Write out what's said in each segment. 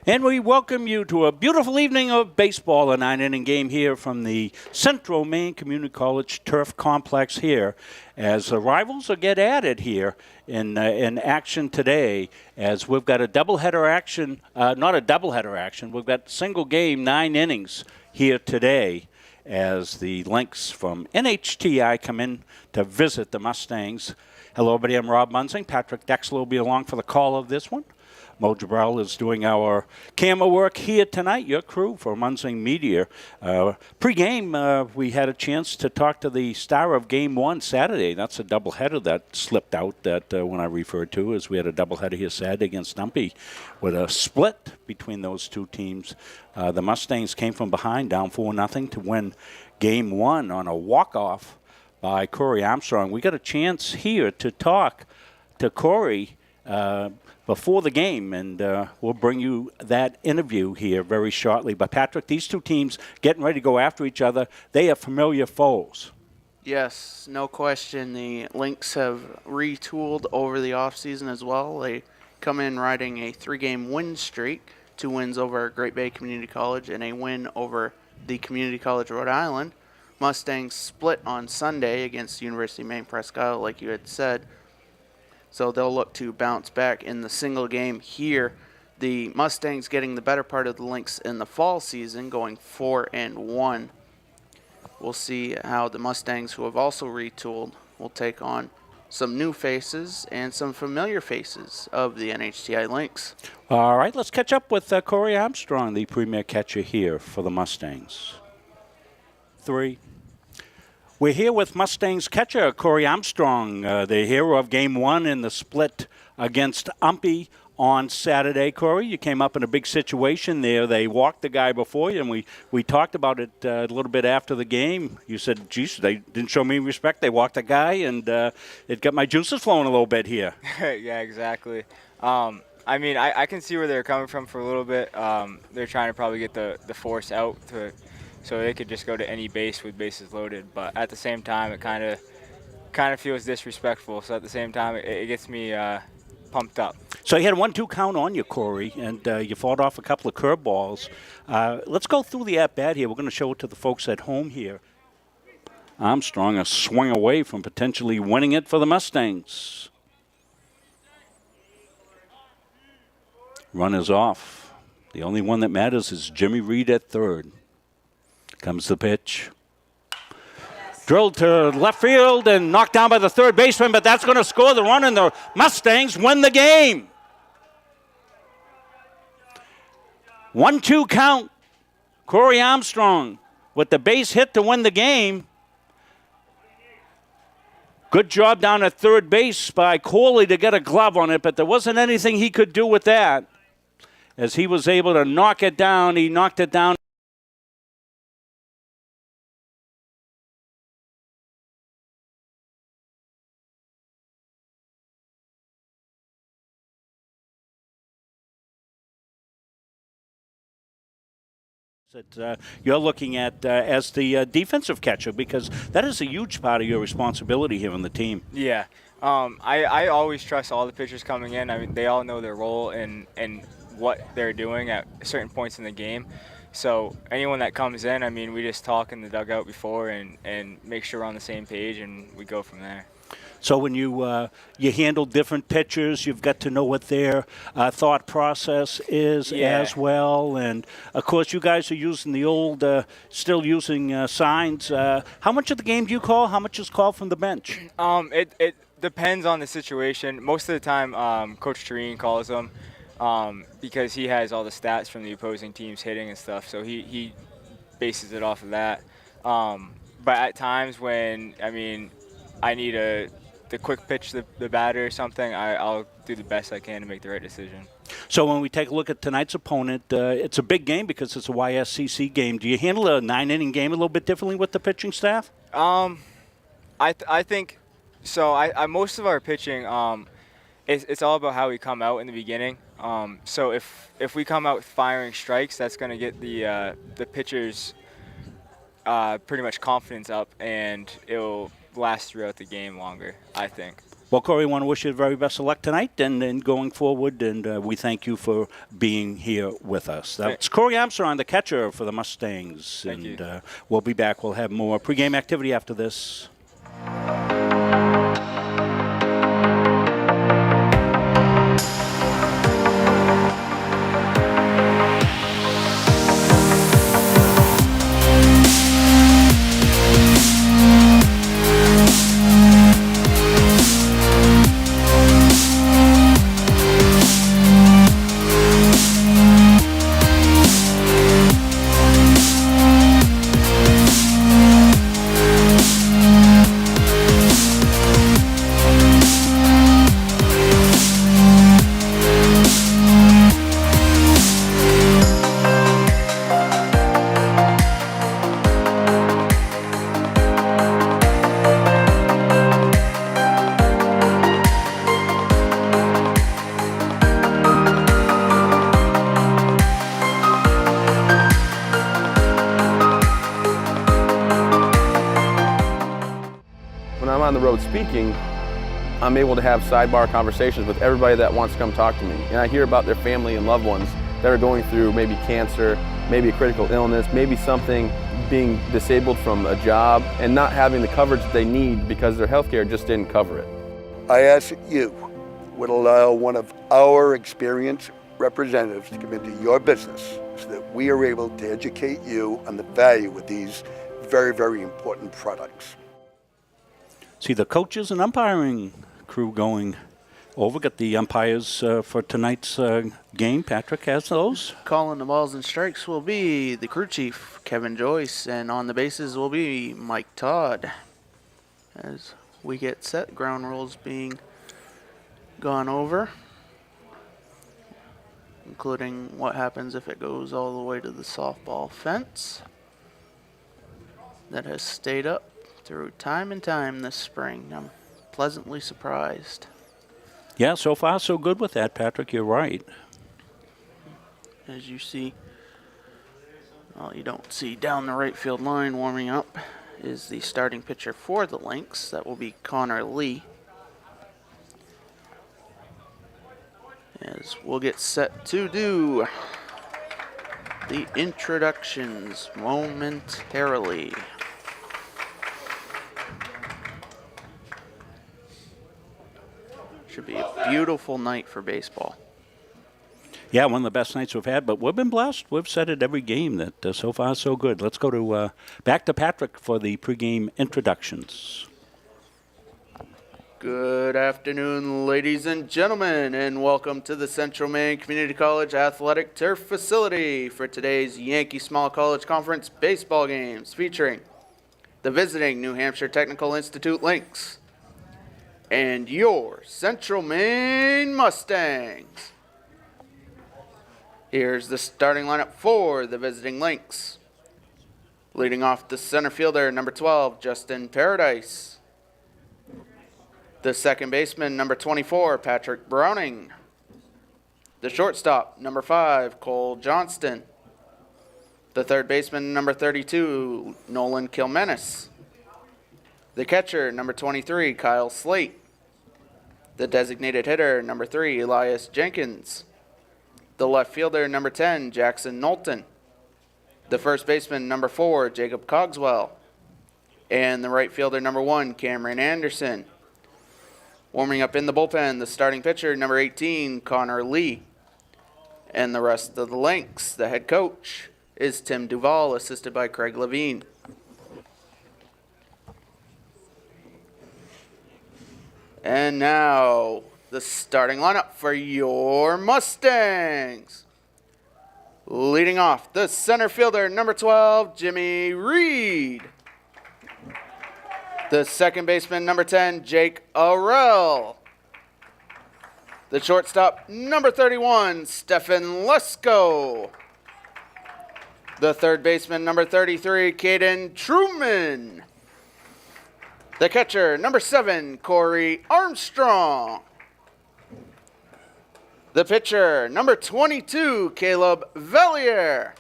And we welcome you to a beautiful evening of baseball, a 9-inning game here from the Central Maine Community College Turf Complex here, as the rivals will get added here in action today, as we've got a doubleheader action, not a doubleheader action, we've got single game, 9 innings here today, as the Lynx from NHTI come in to visit the Mustangs. Hello, everybody. I'm Rob Munsing. Patrick Dexler will be along for the call of this one. Mo Jabrell is doing our camera work here tonight, your crew for Munsing Media. Pre-game, we had a chance to talk to the star of Game 1 Saturday. That's a doubleheader that slipped out that when I referred to, as we had a doubleheader here Saturday against Stumpy with a split between those two teams. The Mustangs came from behind, down 4-0 to win Game 1 on a walk-off by Corey Armstrong. We got a chance here to talk to Corey before the game, and we'll bring you that interview here very shortly. But, Patrick, these two teams getting ready to go after each other, they are familiar foes. Yes, no question. The Lynx have retooled over the offseason as well. They come in riding a 3-game win streak, 2 wins over Great Bay Community College and a win over the Community College Rhode Island. Mustangs split on Sunday against University of Maine Presque Isle, like you had said. So they'll look to bounce back in the single game here. The Mustangs getting the better part of the Lynx in the fall season, going 4-1. We'll see how the Mustangs, who have also retooled, will take on some new faces and some familiar faces of the NHTI Lynx. All right, let's catch up with Corey Armstrong, the premier catcher here for the Mustangs. 3. We're here with Mustangs catcher Corey Armstrong, the hero of Game 1 in the split against Umpy on Saturday. Corey, you came up in a big situation there. They walked the guy before you, and we talked about it a little bit after the game. You said, geez, they didn't show me respect. They walked the guy, and it got my juices flowing a little bit here. Yeah, exactly. I mean, I can see where they're coming from for a little bit. They're trying to probably get the force out so they could just go to any base with bases loaded. But at the same time, it kind of feels disrespectful. So at the same time, it gets me pumped up. So you had a 1-2 count on you, Corey, and you fought off a couple of curveballs. Let's go through the at-bat here. We're going to show it to the folks at home here. Armstrong a swing away from potentially winning it for the Mustangs. Run is off. The only one that matters is Jimmy Reed at third. Comes the pitch. Drilled to left field and knocked down by the third baseman, but that's going to score the run, and the Mustangs win the game. 1-2 count. Corey Armstrong with the base hit to win the game. Good job down at third base by Corley to get a glove on it, but there wasn't anything he could do with that. As he was able to knock it down, he knocked it down. That you're looking at as the defensive catcher, because that is a huge part of your responsibility here on the team. Yeah. I always trust all the pitchers coming in. I mean, they all know their role and what they're doing at certain points in the game. So anyone that comes in, I mean, we just talk in the dugout before and make sure we're on the same page, and we go from there. So when you handle different pitchers, you've got to know what their thought process is as well. And, of course, you guys are using the old, still using signs. How much of the game do you call? How much is called from the bench? It depends on the situation. Most of the time, Coach Tureen calls them because he has all the stats from the opposing team's hitting and stuff. So he bases it off of that. But at times when, I mean, I need the quick pitch the batter or something, I'll do the best I can to make the right decision. So when we take a look at tonight's opponent, it's a big game because it's a YSCC game. Do you handle a 9-inning game a little bit differently with the pitching staff? I think so. I most of our pitching, it's all about how we come out in the beginning. So if we come out firing strikes, that's going to get the pitchers pretty much confidence up, and it'll last throughout the game longer, I think. Well, Corey, I want to wish you the very best of luck tonight and going forward, and we thank you for being here with us. That's Corey Armstrong, the catcher for the Mustangs. Thank you. We'll be back. We'll have more pregame activity after this. When I'm on the road speaking, I'm able to have sidebar conversations with everybody that wants to come talk to me. And I hear about their family and loved ones that are going through maybe cancer, maybe a critical illness, maybe something, being disabled from a job and not having the coverage they need because their healthcare just didn't cover it. I ask that you would allow one of our experienced representatives to come into your business so that we are able to educate you on the value of these very, very important products. See the coaches and umpiring crew going over. Got the umpires for tonight's game. Patrick has those. Calling the balls and strikes will be the crew chief, Kevin Joyce, and on the bases will be Mike Todd. As we get set, ground rules being gone over, including what happens if it goes all the way to the softball fence. That has stayed up through time and time this spring. I'm pleasantly surprised. Yeah, so far so good with that, Patrick. You're right. As you see, well, you don't see down the right field line warming up is the starting pitcher for the Lynx. That will be Connor Lee. As we'll get set to do the introductions momentarily. Should be a beautiful night for baseball. Yeah, one of the best nights we've had, but we've been blessed. We've said it every game that so far so good. Let's go to back to Patrick for the pregame introductions. Good afternoon, ladies and gentlemen, and welcome to the Central Maine Community College Athletic Turf Facility for today's Yankee Small College Conference baseball games featuring the visiting New Hampshire Technical Institute Lynx and your Central Maine Mustangs. Here's the starting lineup for the visiting Lynx. Leading off the center fielder, number 12, Justin Paradise. The second baseman, number 24, Patrick Browning. The shortstop, number 5, Cole Johnston. The third baseman, number 32, Nolan Kilmenis. The catcher, number 23, Kyle Slate. The designated hitter, number 3, Elias Jenkins. The left fielder, number 10, Jackson Knowlton. The first baseman, number 4, Jacob Cogswell. And the right fielder, number 1, Cameron Anderson. Warming up in the bullpen, the starting pitcher, number 18, Connor Lee. And the rest of the Lynx, the head coach, is Tim Duval, assisted by Craig Levine. And now, the starting lineup for your Mustangs. Leading off, the center fielder, number 12, Jimmy Reed. The second baseman, number 10, Jake Arell. The shortstop, number 31, Stefan Lesko. The third baseman, number 33, Caden Truman. The catcher, number 7, Corey Armstrong. The pitcher, number 22, Caleb Vellier.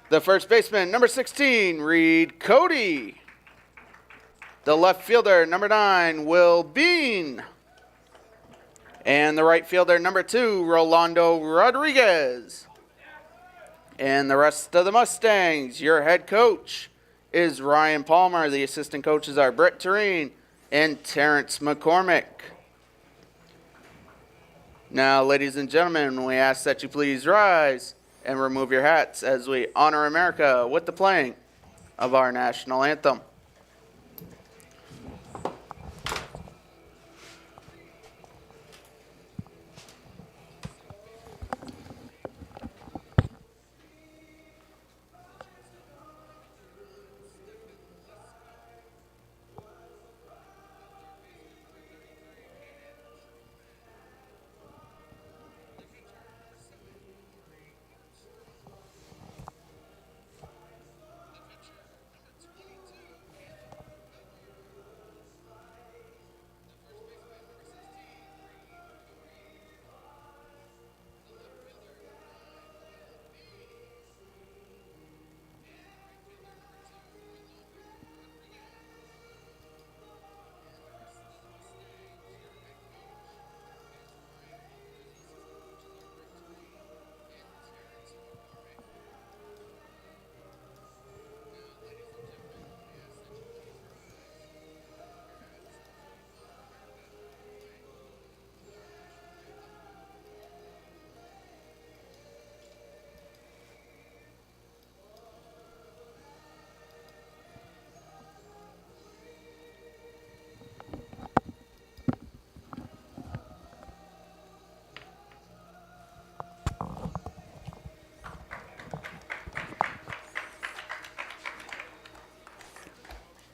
The first baseman, number 16, Reed Cody. The left fielder, number 9, Will Bean. And the right fielder, number 2, Rolando Rodriguez. And the rest of the Mustangs, your head coach is Ryan Palmer. The assistant coaches are Brett Tureen and Terrence McCormick. Now, ladies and gentlemen, we ask that you please rise and remove your hats as we honor America with the playing of our national anthem.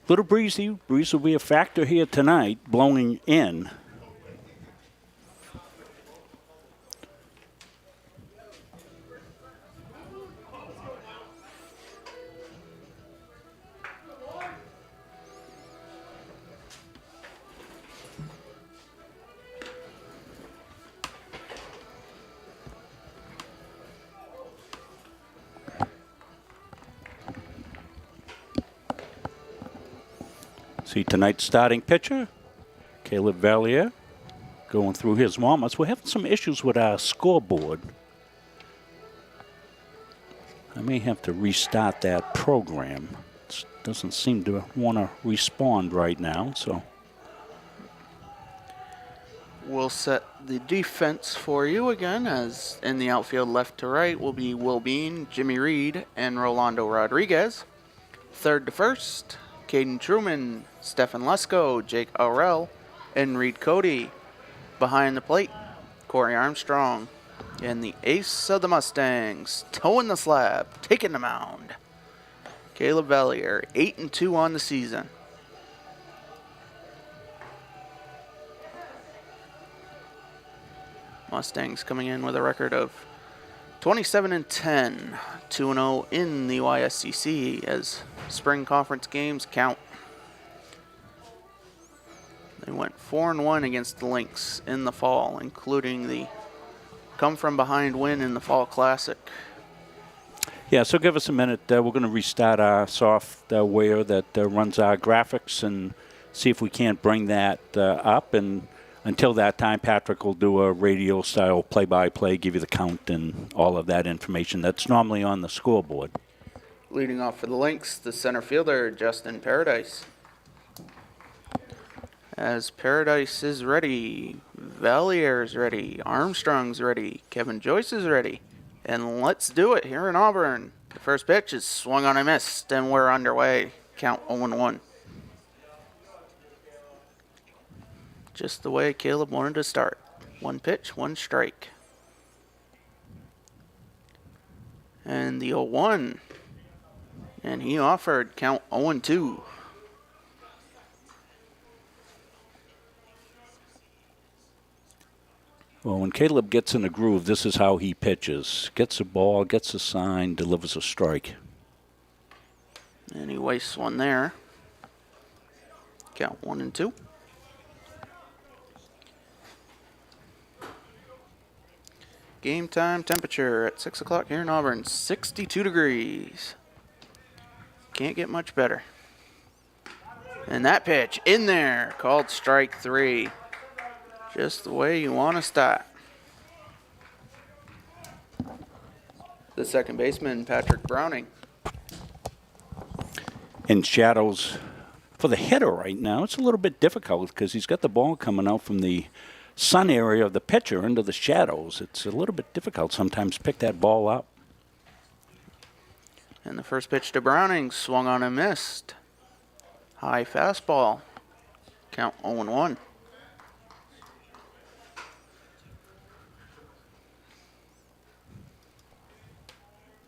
Little breezy. Breeze will be a factor here tonight, blowing in. See tonight's starting pitcher, Caleb Valier, going through his warm-ups. We're having some issues with our scoreboard. I may have to restart that program. It doesn't seem to want to respond right now, so. We'll set the defense for you again, as in the outfield left to right will be Will Bean, Jimmy Reed, and Rolando Rodriguez. Third to first, Caden Truman, Stefan Lesko, Jake Aurel, and Reed Cody. Behind the plate, Corey Armstrong. And the ace of the Mustangs, toeing the slab, taking the mound. Caleb Valier, 8-2 on the season. Mustangs coming in with a record of 27-10, 2-0 in the YSCC as spring conference games count. They went 4-1 against the Lynx in the fall, including the come-from-behind win in the Fall Classic. Yeah, so give us a minute. We're going to restart our software that runs our graphics and see if we can't bring that up. And until that time, Patrick will do a radio-style play-by-play, give you the count and all of that information that's normally on the scoreboard. Leading off for the Lynx, the center fielder, Justin Paradise. As Paradise is ready, Valier is ready, Armstrong's ready, Kevin Joyce is ready. And let's do it here in Auburn. The first pitch is swung on and missed, and we're underway. Count 0-1. Just the way Caleb wanted to start. One pitch, one strike. And the 0-1. And he offered count 0-2. Well, when Caleb gets in a groove, this is how he pitches. Gets a ball, gets a sign, delivers a strike. And he wastes one there. Count 1-2. Game time temperature at 6 o'clock here in Auburn, 62 degrees. Can't get much better. And that pitch in there, called strike 3. Just the way you want to start. The second baseman, Patrick Browning. In shadows for the hitter right now, it's a little bit difficult because he's got the ball coming out from the sun area of the pitcher into the shadows. It's a little bit difficult sometimes to pick that ball up. And the first pitch to Browning, swung on and missed. High fastball. Count 0-1.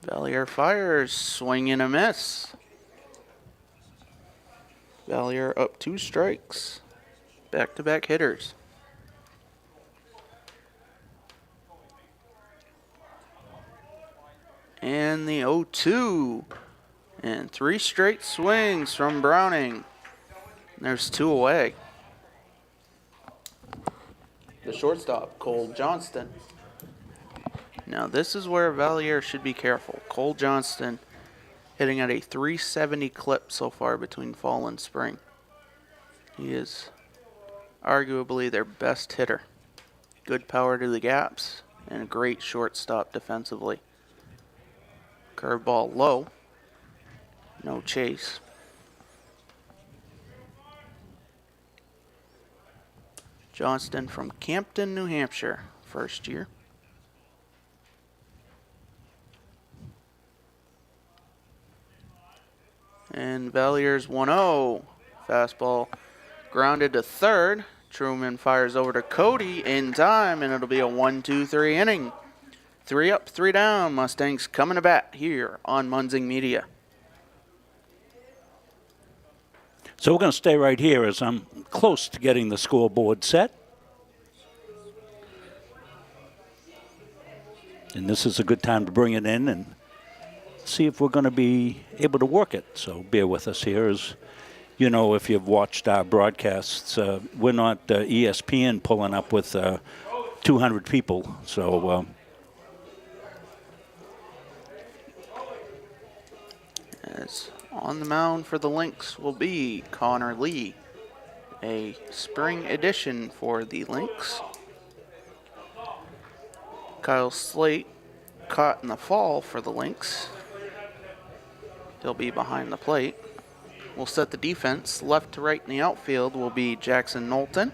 Valier fires, swing and a miss. Valier up 2 strikes. Back-to-back hitters. And the 0-2. And 3 straight swings from Browning. There's 2 away. The shortstop, Cole Johnston. Now this is where Valier should be careful. Cole Johnston hitting at a 370 clip so far between fall and spring. He is arguably their best hitter. Good power to the gaps and a great shortstop defensively. Curveball low. No chase. Johnston from Campton, New Hampshire, first year. And Valier's 1-0. Fastball grounded to third. Truman fires over to Cody in time, and it'll be a 1-2-3 inning. 3 up, 3 down. Mustangs coming to bat here on Munzing Media. So we're going to stay right here as I'm close to getting the scoreboard set. And this is a good time to bring it in and see if we're going to be able to work it. So bear with us here. As you know, if you've watched our broadcasts, we're not ESPN pulling up with 200 people. So as on the mound for the Lynx will be Connor Lee, a spring addition for the Lynx. Kyle Slate caught in the fall for the Lynx. He'll be behind the plate. We'll set the defense. Left to right in the outfield will be Jackson Knowlton,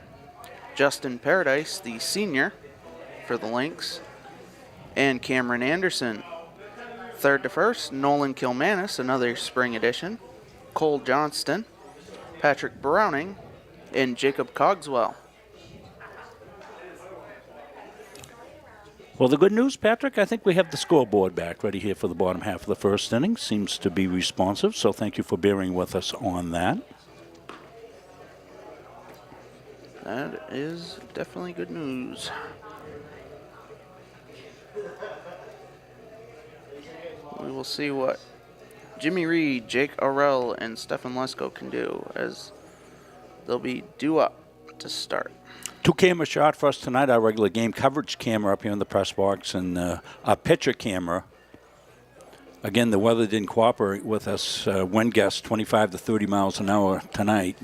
Justin Paradise, the senior for the Lynx, and Cameron Anderson. Third to first, Nolan Kilmanis, another spring addition, Cole Johnston, Patrick Browning, and Jacob Cogswell. well, the good news, Patrick, I think we have the scoreboard back ready here for the bottom half of the first inning. Seems to be responsive, so thank you for bearing with us on that. That is definitely good news. We will see what Jimmy Reed, Jake Arell, and Stefan Lesko can do as they'll be due up to start. 2-camera shot for us tonight, our regular game coverage camera up here in the press box, and our pitcher camera. Again, the weather didn't cooperate with us. Wind gusts 25 to 30 miles an hour tonight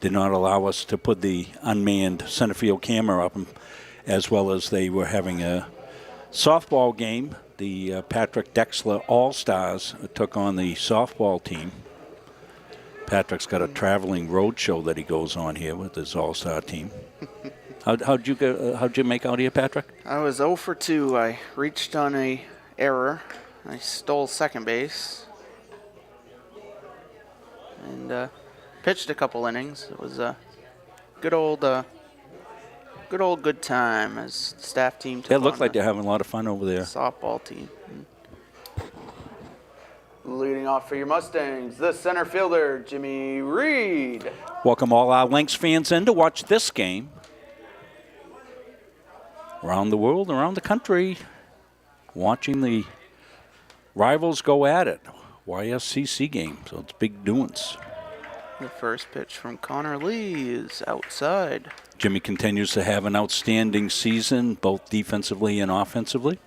did not allow us to put the unmanned center field camera up, as well as they were having a softball game. The Patrick Dexler All-Stars took on the softball team. Patrick's got a traveling road show that he goes on here with his All-Star team. How'd you make out here, Patrick? I was 0 for 2. I reached on a error. I stole second base. And pitched a couple innings. It was a good time as the staff team took It looked on like the they're having a lot of fun over there. softball team. Leading off for your Mustangs, the center fielder, Jimmy Reed. Welcome all our Lynx fans in to watch this game. Around the world, around the country, watching the rivals go at it. YSCC game, so it's big doings. The first pitch from Connor Lee is outside. Jimmy continues to have an outstanding season, both defensively and offensively.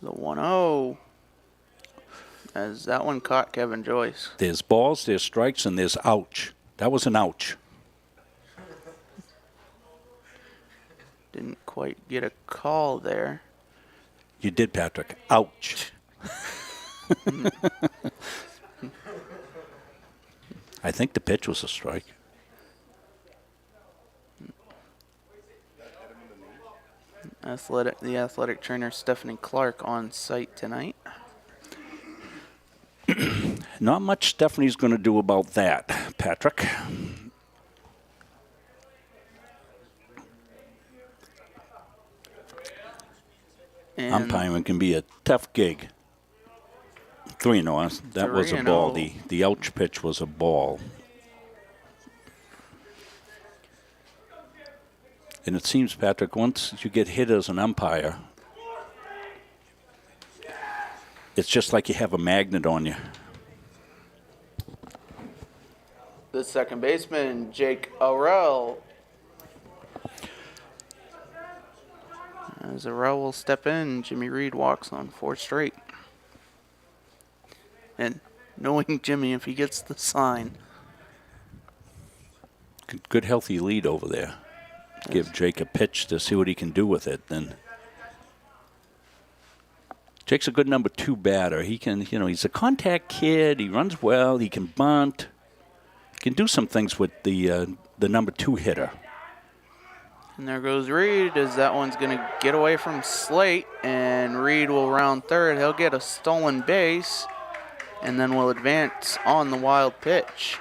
The 1-0. as that one caught Kevin Joyce. There's balls, there's strikes, and there's ouch. That was an ouch. Didn't quite get a call there. You did, Patrick. Ouch. I think the pitch was a strike. The athletic trainer Stephanie Clark on site tonight. Not much Stephanie's going to do about that, Patrick. And Umpiring can be a tough gig. 3-0. That was a ball. 3-0. The ouch pitch was a ball. And it seems, Patrick, once you get hit as an umpire, it's just like you have a magnet on you. The second baseman, Jake Arell. As Arell will step in, Jimmy Reed walks on 4 straight. And knowing Jimmy, if he gets the sign. Good healthy lead over there. Give Jake a pitch to see what he can do with it. Then Jake's a good number 2 batter. He can, he's a contact kid. He runs well. He can bunt. He can do some things with the number 2 hitter. And there goes Reed, as that one's going to get away from Slate, and Reed will round third. He'll get a stolen base, and then will advance on the wild pitch.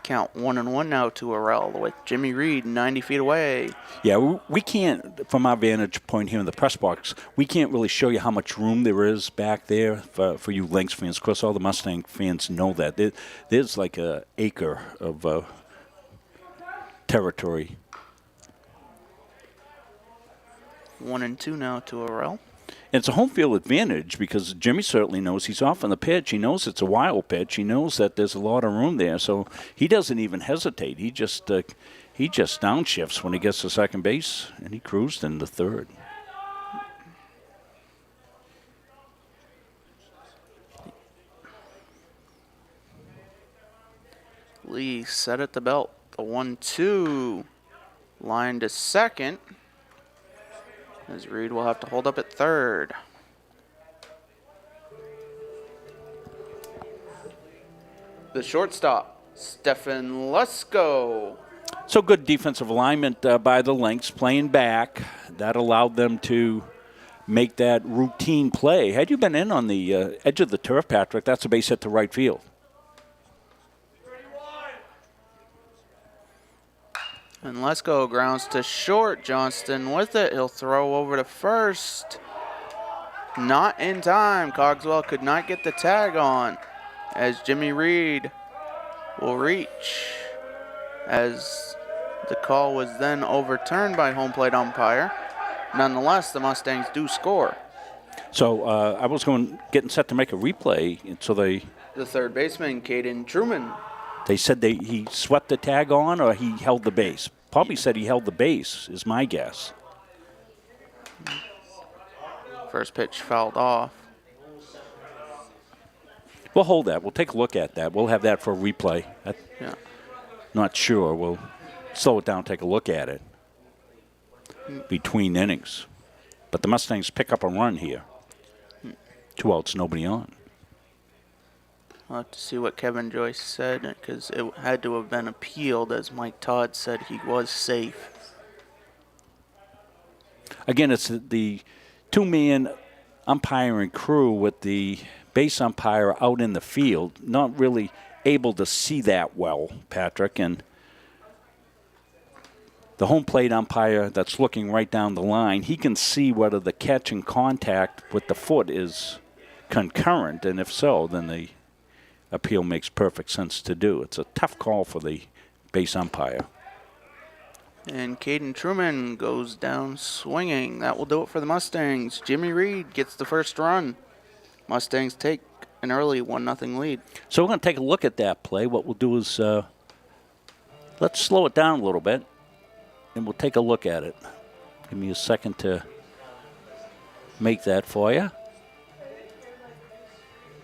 Count 1-1 now to Arell with Jimmy Reed 90 feet away. Yeah, we can't, from our vantage point here in the press box, we can't really show you how much room there is back there for you Lynx fans. Of course, all the Mustang fans know that. There's like an acre of territory. 1-2 now to Arell. And it's a home field advantage because Jimmy certainly knows he's off on the pitch. He knows it's a wild pitch. He knows that there's a lot of room there, so he doesn't even hesitate. He just downshifts when he gets to second base, and he cruised into third. Lee set at the belt. The 1-2. Line to second. As Reed will have to hold up at third. The shortstop, Stefan Lesko. So good defensive alignment by the Lynx, playing back. That allowed them to make that routine play. Had you been in on the edge of the turf, Patrick, that's a base hit to right field. And Lesko grounds to short. Johnston with it. He'll throw over to first. Not in time. Cogswell could not get the tag on as Jimmy Reed will reach, as the call was then overturned by home plate umpire. Nonetheless, the Mustangs do score. So I was getting set to make a replay, and so The third baseman, Caden Truman. they said he swept the tag on or he held the base. Probably said he held the base, is my guess. First pitch fouled off. We'll hold that. We'll take a look at that. We'll have that for a replay. Yeah. Not sure. We'll slow it down, take a look at it between innings. But the Mustangs pick up a run here. 2 outs, nobody on. I'll have to see what Kevin Joyce said, because it had to have been appealed, as Mike Todd said he was safe. Again, it's the 2-man umpiring crew with the base umpire out in the field, not really able to see that well, Patrick. And the home plate umpire that's looking right down the line, he can see whether the catch and contact with the foot is concurrent, and if so, then the appeal makes perfect sense to do. It's a tough call for the base umpire. And Caden Truman goes down swinging. That will do it for the Mustangs. Jimmy Reed gets the first run. Mustangs take an early 1-0 lead. So we're going to take a look at that play. What we'll do is let's slow it down a little bit, and we'll take a look at it. Give me a second to make that for you.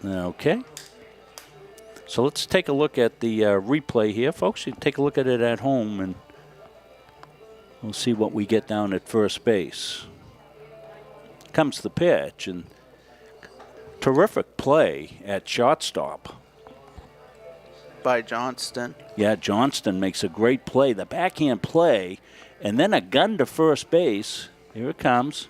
Okay. So let's take a look at the replay here, folks. You can take a look at it at home, and we'll see what we get down at first base. Comes the pitch, and terrific play at shortstop. By Johnston. Yeah, Johnston makes a great play. The backhand play, and then a gun to first base. Here it comes.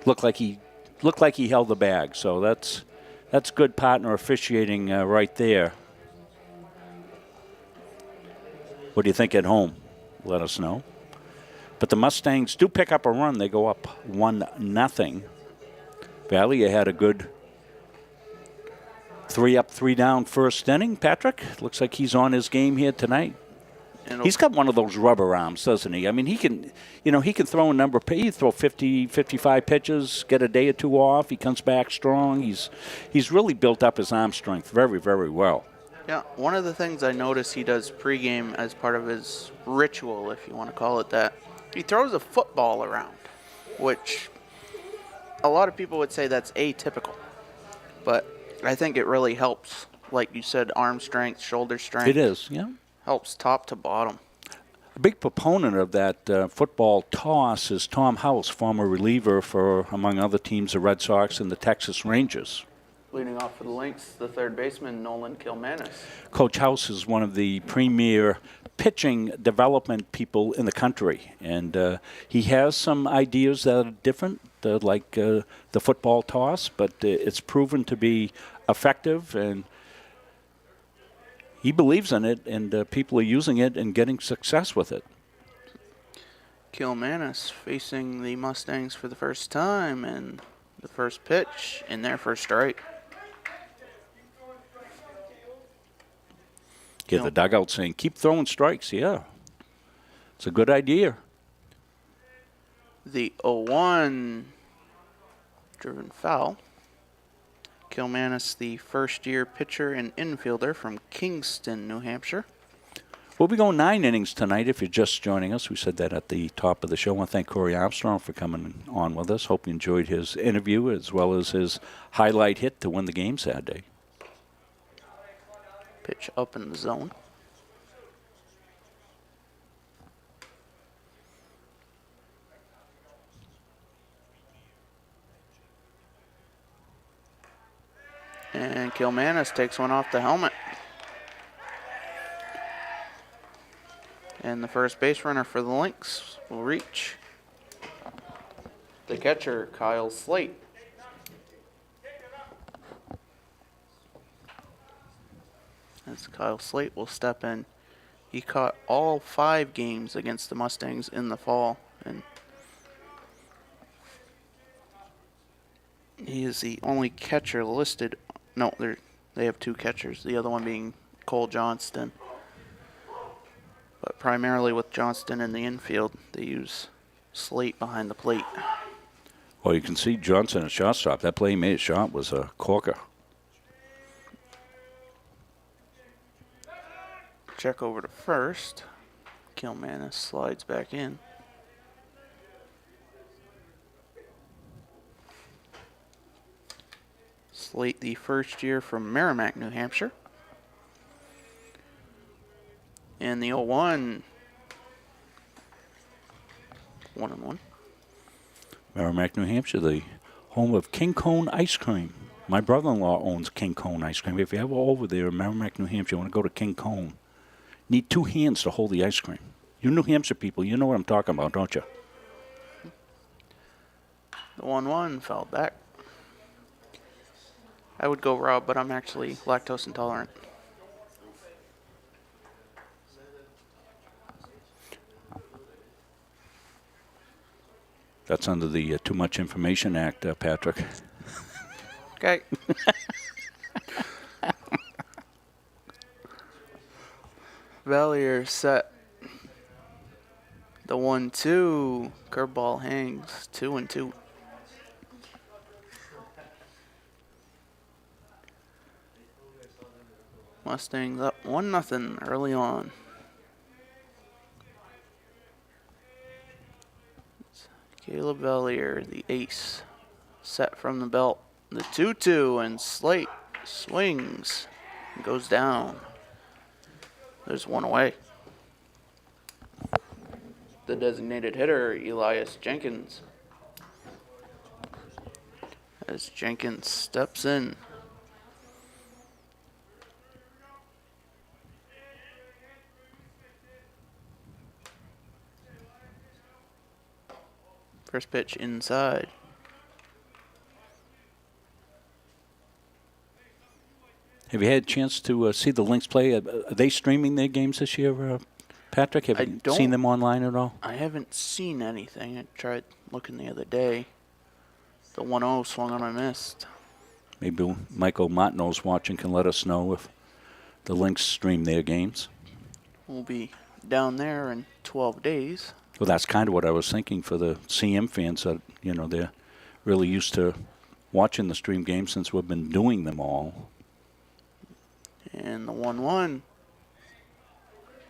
Looked like he held the bag, so that's good partner officiating right there. What do you think at home? Let us know. But the Mustangs do pick up a run. They go up 1-0. Valley had a good 3 up, 3 down first inning. Patrick, looks like he's on his game here tonight. He's got one of those rubber arms, doesn't he? I mean, he can throw a number of pitches. He can throw 50, 55 pitches, get a day or two off. He comes back strong. He's really built up his arm strength very, very well. Yeah, one of the things I noticed he does pregame as part of his ritual, if you want to call it that, he throws a football around, which a lot of people would say that's atypical. But I think it really helps, like you said, arm strength, shoulder strength. It is, yeah. Helps top to bottom. A big proponent of that football toss is Tom House, former reliever for, among other teams, the Red Sox and the Texas Rangers. Leading off for the Lynx, the third baseman, Nolan Kilmanis. Coach House is one of the premier pitching development people in the country, and he has some ideas that are different, like the football toss, but it's proven to be effective, and he believes in it, and people are using it and getting success with it. Kilmanis facing the Mustangs for the first time, and the first pitch in their first strike. Get the dugout saying, keep throwing strikes. Yeah, it's a good idea. The 0-1 driven foul. Kilmanis, the first-year pitcher and infielder from Kingston, New Hampshire. We'll be going 9 innings tonight if you're just joining us. We said that at the top of the show. I want to thank Corey Armstrong for coming on with us. Hope you enjoyed his interview as well as his highlight hit to win the game Saturday. Pitch up in the zone. And Kilmanis takes one off the helmet. And the first base runner for the Lynx will reach. The catcher, Kyle Slate. As Kyle Slate will step in. He caught all 5 games against the Mustangs in the fall, and he is the only catcher listed. No, they have 2 catchers, the other one being Cole Johnston. But primarily with Johnston in the infield, they use Slate behind the plate. Well, you can see Johnson at shortstop. That play he made at shot was a corker. Check over to first. Kilmanis slides back in. Slate, the first year from Merrimack, New Hampshire. And the 0-1. 1-1. Merrimack, New Hampshire, the home of King Cone Ice Cream. My brother-in-law owns King Cone Ice Cream. If you're ever over there in Merrimack, New Hampshire, you want to go to King Cone. Need 2 hands to hold the ice cream. You New Hampshire people, you know what I'm talking about, don't you? The 1-1 fell back. I would go Rob, but I'm actually lactose intolerant. That's under the Too Much Information Act, Patrick. Okay. Valier set. The 1-2. Curveball hangs. 2-2. Mustangs up 1-0 early on. Caleb Valier, the ace, set from the belt. The 2-2, and Slate swings and goes down. There's one away. The designated hitter, Elias Jenkins. As Jenkins steps in. First pitch inside. Have you had a chance to see the Lynx play? Are they streaming their games this year, Patrick? Have you seen them online at all? I haven't seen anything. I tried looking the other day. The 1-0 swung on, I missed. Maybe Michael Martineau's watching, can let us know if the Lynx stream their games. We'll be down there in 12 days. Well, that's kind of what I was thinking for the CM fans that, you know, they're really used to watching the stream games since we've been doing them all. And the 1-1,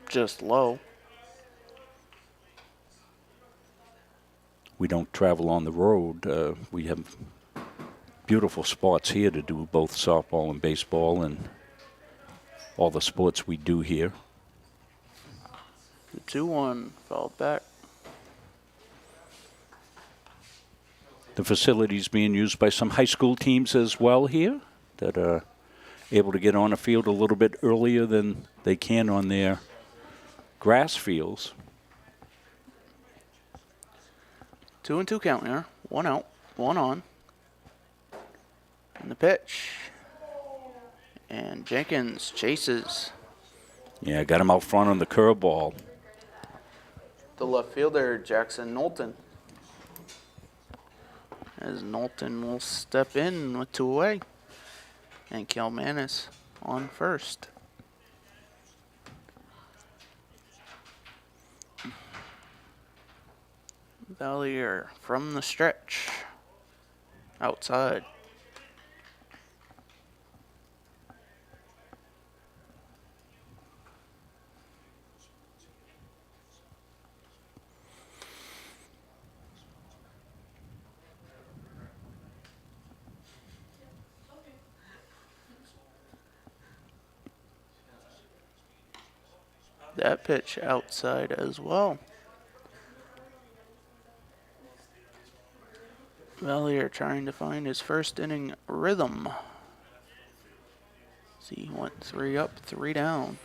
just low. We don't travel on the road. We have beautiful spots here to do both softball and baseball and all the sports we do here. The 2-1 fouled back. The facility's being used by some high school teams as well here that are able to get on the field a little bit earlier than they can on their grass fields. 2-2 count here. 1 out, 1 on. And the pitch. And Jenkins chases. Yeah, got him out front on the curveball. The left fielder, Jackson Knowlton. As Knowlton will step in with 2 away. And Kilmanis on first. Valier from the stretch. Outside. That pitch outside as well. Valier trying to find his first inning rhythm. See, he went 3 up, 3 down.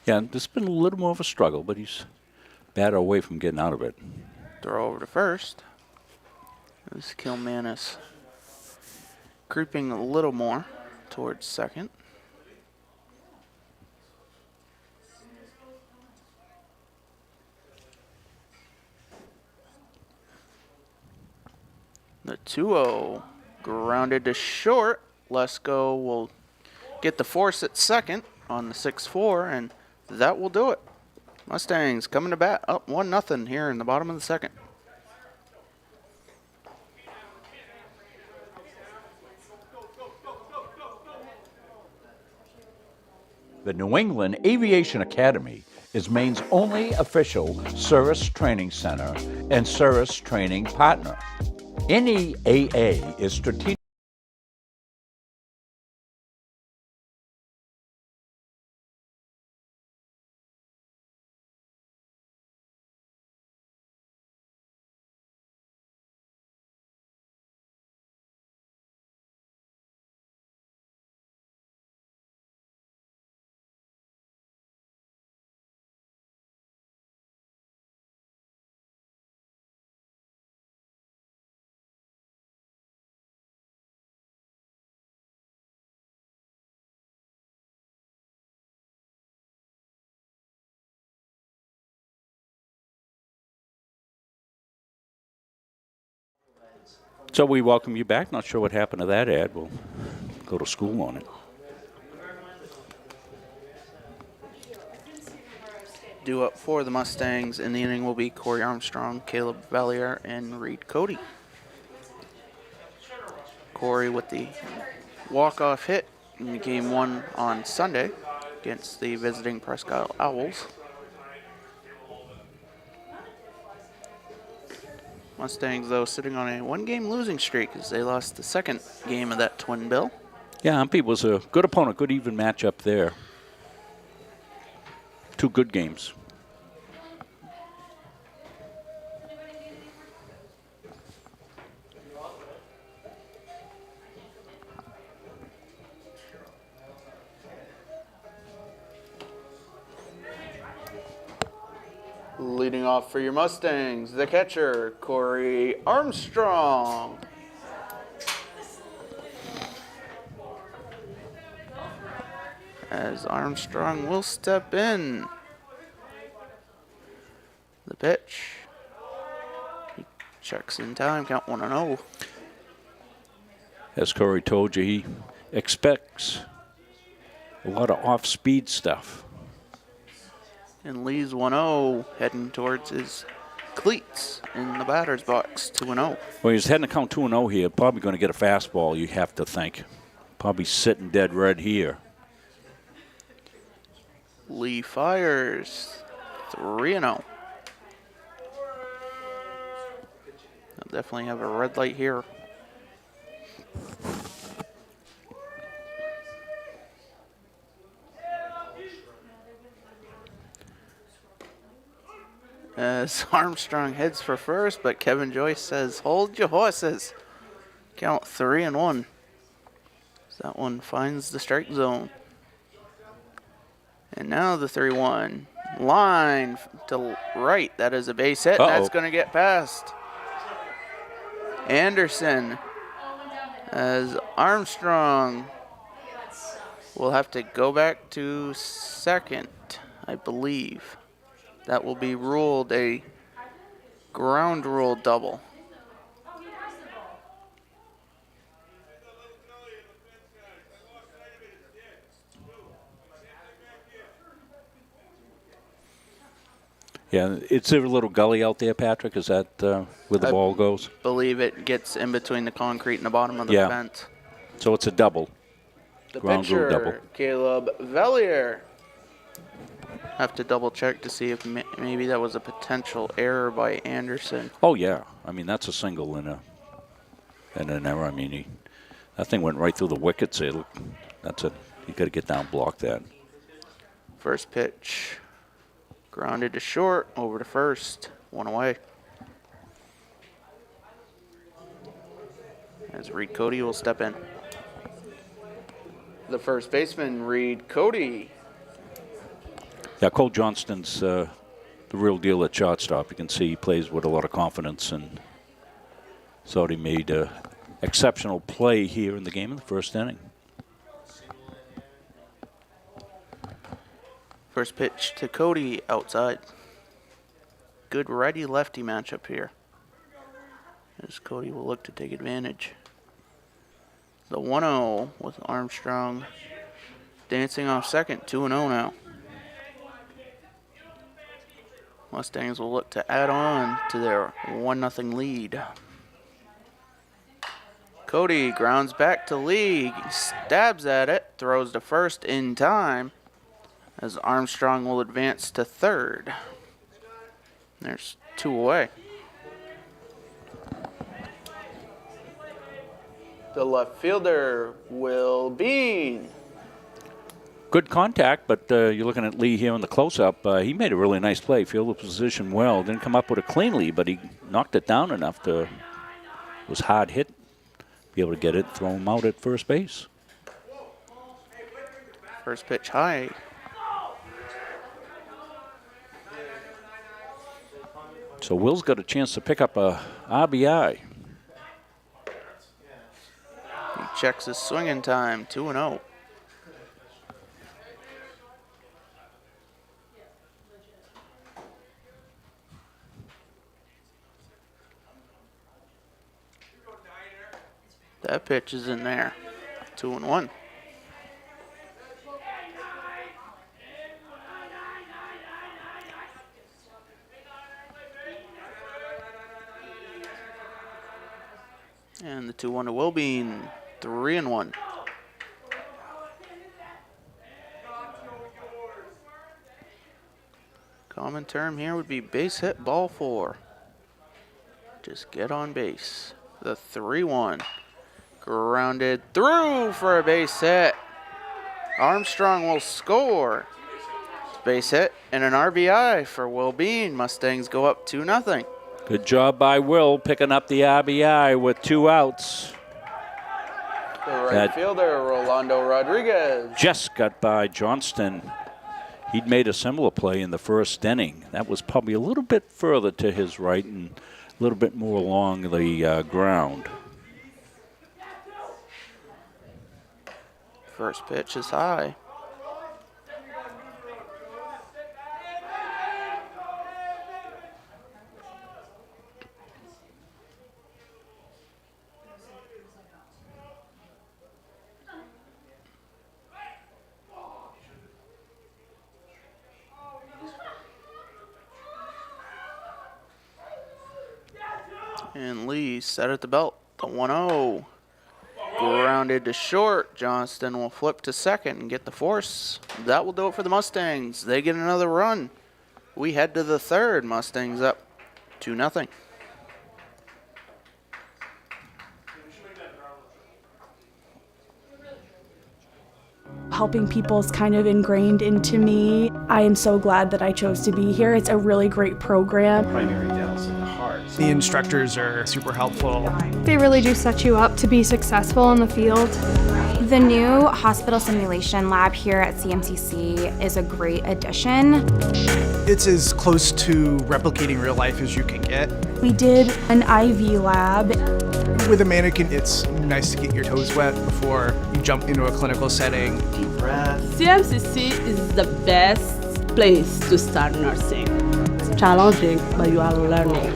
Yeah, this has been a little more of a struggle, but he's batted away from getting out of it. Throw over to first. This Kilmanis creeping a little more towards second. The 2-0 grounded to short. Lesko will get the force at second on the 6-4, and that will do it. Mustangs coming to bat up 1-0 here in the bottom of the second. The New England Aviation Academy is Maine's only official service training center and service training partner. NEAA is strategic. So we welcome you back. Not sure what happened to that ad. We'll go to school on it. Due up for the Mustangs in the inning will be Corey Armstrong, Caleb Valier, and Reed Cody. Corey with the walk-off hit in Game 1 on Sunday against the visiting Presque Isle Owls. Mustangs, though, sitting on a one-game losing streak as they lost the second game of that twin bill. Yeah, Humpy was a good opponent, good even matchup there. 2 good games. Leading off for your Mustangs, the catcher, Corey Armstrong. As Armstrong will step in. The pitch. He checks in time, count 1-0. As Corey told you, he expects a lot of off-speed stuff. And Lee's 1-0, heading towards his cleats in the batter's box, 2-0. Well, he's heading to count 2-0 here. Probably going to get a fastball, you have to think. Probably sitting dead red here. Lee fires, 3-0. He'll definitely have a red light here. As Armstrong heads for first, but Kevin Joyce says, hold your horses. Count 3-1. That one finds the strike zone. And now the 3-1. Line to right. That is a base hit. And that's going to get past Anderson. As Armstrong will have to go back to second, I believe. That will be ruled a ground rule double. Yeah, it's a little gully out there, Patrick. Is that where the ball goes? Believe it gets in between the concrete and the bottom of the fence. So it's a double. The Ground rule double. pitcher, Caleb Vellier. Have to double check to see if maybe that was a potential error by Anderson. Oh yeah, I mean that's a single and an error. I mean that thing went right through the wickets. You got to get down, block that. First pitch, grounded to short, over to first, 1 away. As Reed Cody will step in. The first baseman, Reed Cody. Yeah, Cole Johnston's the real deal at shortstop. You can see he plays with a lot of confidence, and thought he made an exceptional play here in the game in the first inning. First pitch to Cody outside. Good righty-lefty matchup here, as Cody will look to take advantage. The 1-0 with Armstrong dancing off second, 2-0 now. Mustangs will look to add on to their 1-0 lead. Cody grounds back to Lee, stabs at it, throws to first in time, as Armstrong will advance to third. There's 2 away. The left fielder, Will Bean. Good contact, but you're looking at Lee here in the close-up. He made a really nice play, fielded the position well. Didn't come up with it cleanly, but he knocked it down enough to, it was hard hit, be able to get it, throw him out at first base. First pitch high. So Will's got a chance to pick up a RBI. He checks his swinging time, 2-0. That pitch is in there, 2-1. And the 2-1 to Will Bean, 3-1. Common term here would be base hit, ball 4. Just get on base. The 3-1. Grounded through for a base hit. Armstrong will score. Base hit and an RBI for Will Bean. Mustangs go up 2-0. Good job by Will picking up the RBI with 2 outs. The right That- fielder, Rolando Rodriguez. Just got by Johnston. He'd made a similar play in the first inning. That was probably a little bit further to his right and a little bit more along the ground. First pitch is high. And Lee set at the belt. The 1-0. Grounded to short. Johnston will flip to second and get the force. That will do it for the Mustangs. They get another run. We head to the third. Mustangs up 2-0. Helping people is kind of ingrained into me. I am so glad that I chose to be here. It's a really great program. The instructors are super helpful. They really do set you up to be successful in the field. The new hospital simulation lab here at CMCC is a great addition. It's as close to replicating real life as you can get. We did an IV lab. With a mannequin, it's nice to get your toes wet before you jump into a clinical setting. Deep breath. CMCC is the best place to start nursing. It's challenging, but you are learning.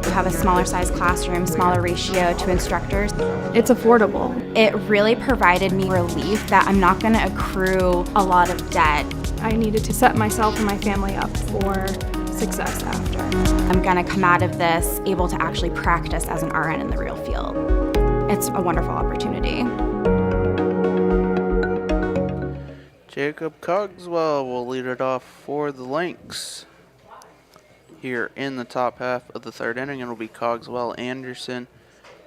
We have a smaller size classroom, smaller ratio to instructors. It's affordable. It really provided me relief that I'm not going to accrue a lot of debt. I needed to set myself and my family up for success after. I'm going to come out of this able to actually practice as an RN in the real field. It's a wonderful opportunity. Jacob Cogswell will lead it off for the Lynx. Here in the top half of the third inning, it'll be Cogswell, Anderson,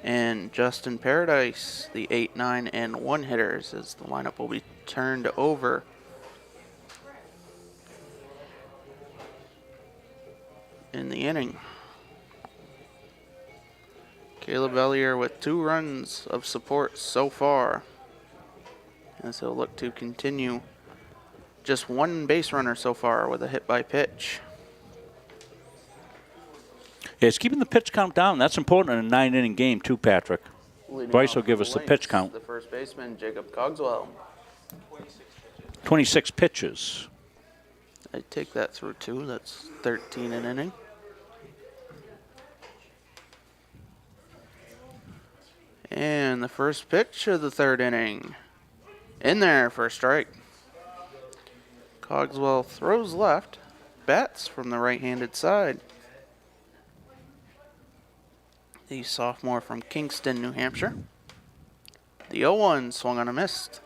and Justin Paradise, the 8, 9, and 1 hitters, as the lineup will be turned over. In the inning, Caleb Vellier with 2 runs of support so far, as he'll look to continue. Just 1 base runner so far with a hit by pitch. Yeah, it's keeping the pitch count down. That's important in a 9-inning game too, Patrick. Leading Bryce off will give for us the Lynx, pitch count. The first baseman, Jacob Cogswell. 26 pitches. I take that through 2. That's 13 an inning. And the first pitch of the third inning. In there for a strike. Cogswell throws left, bats from the right-handed side. The sophomore from Kingston, New Hampshire. The 0-1 swung on a missed.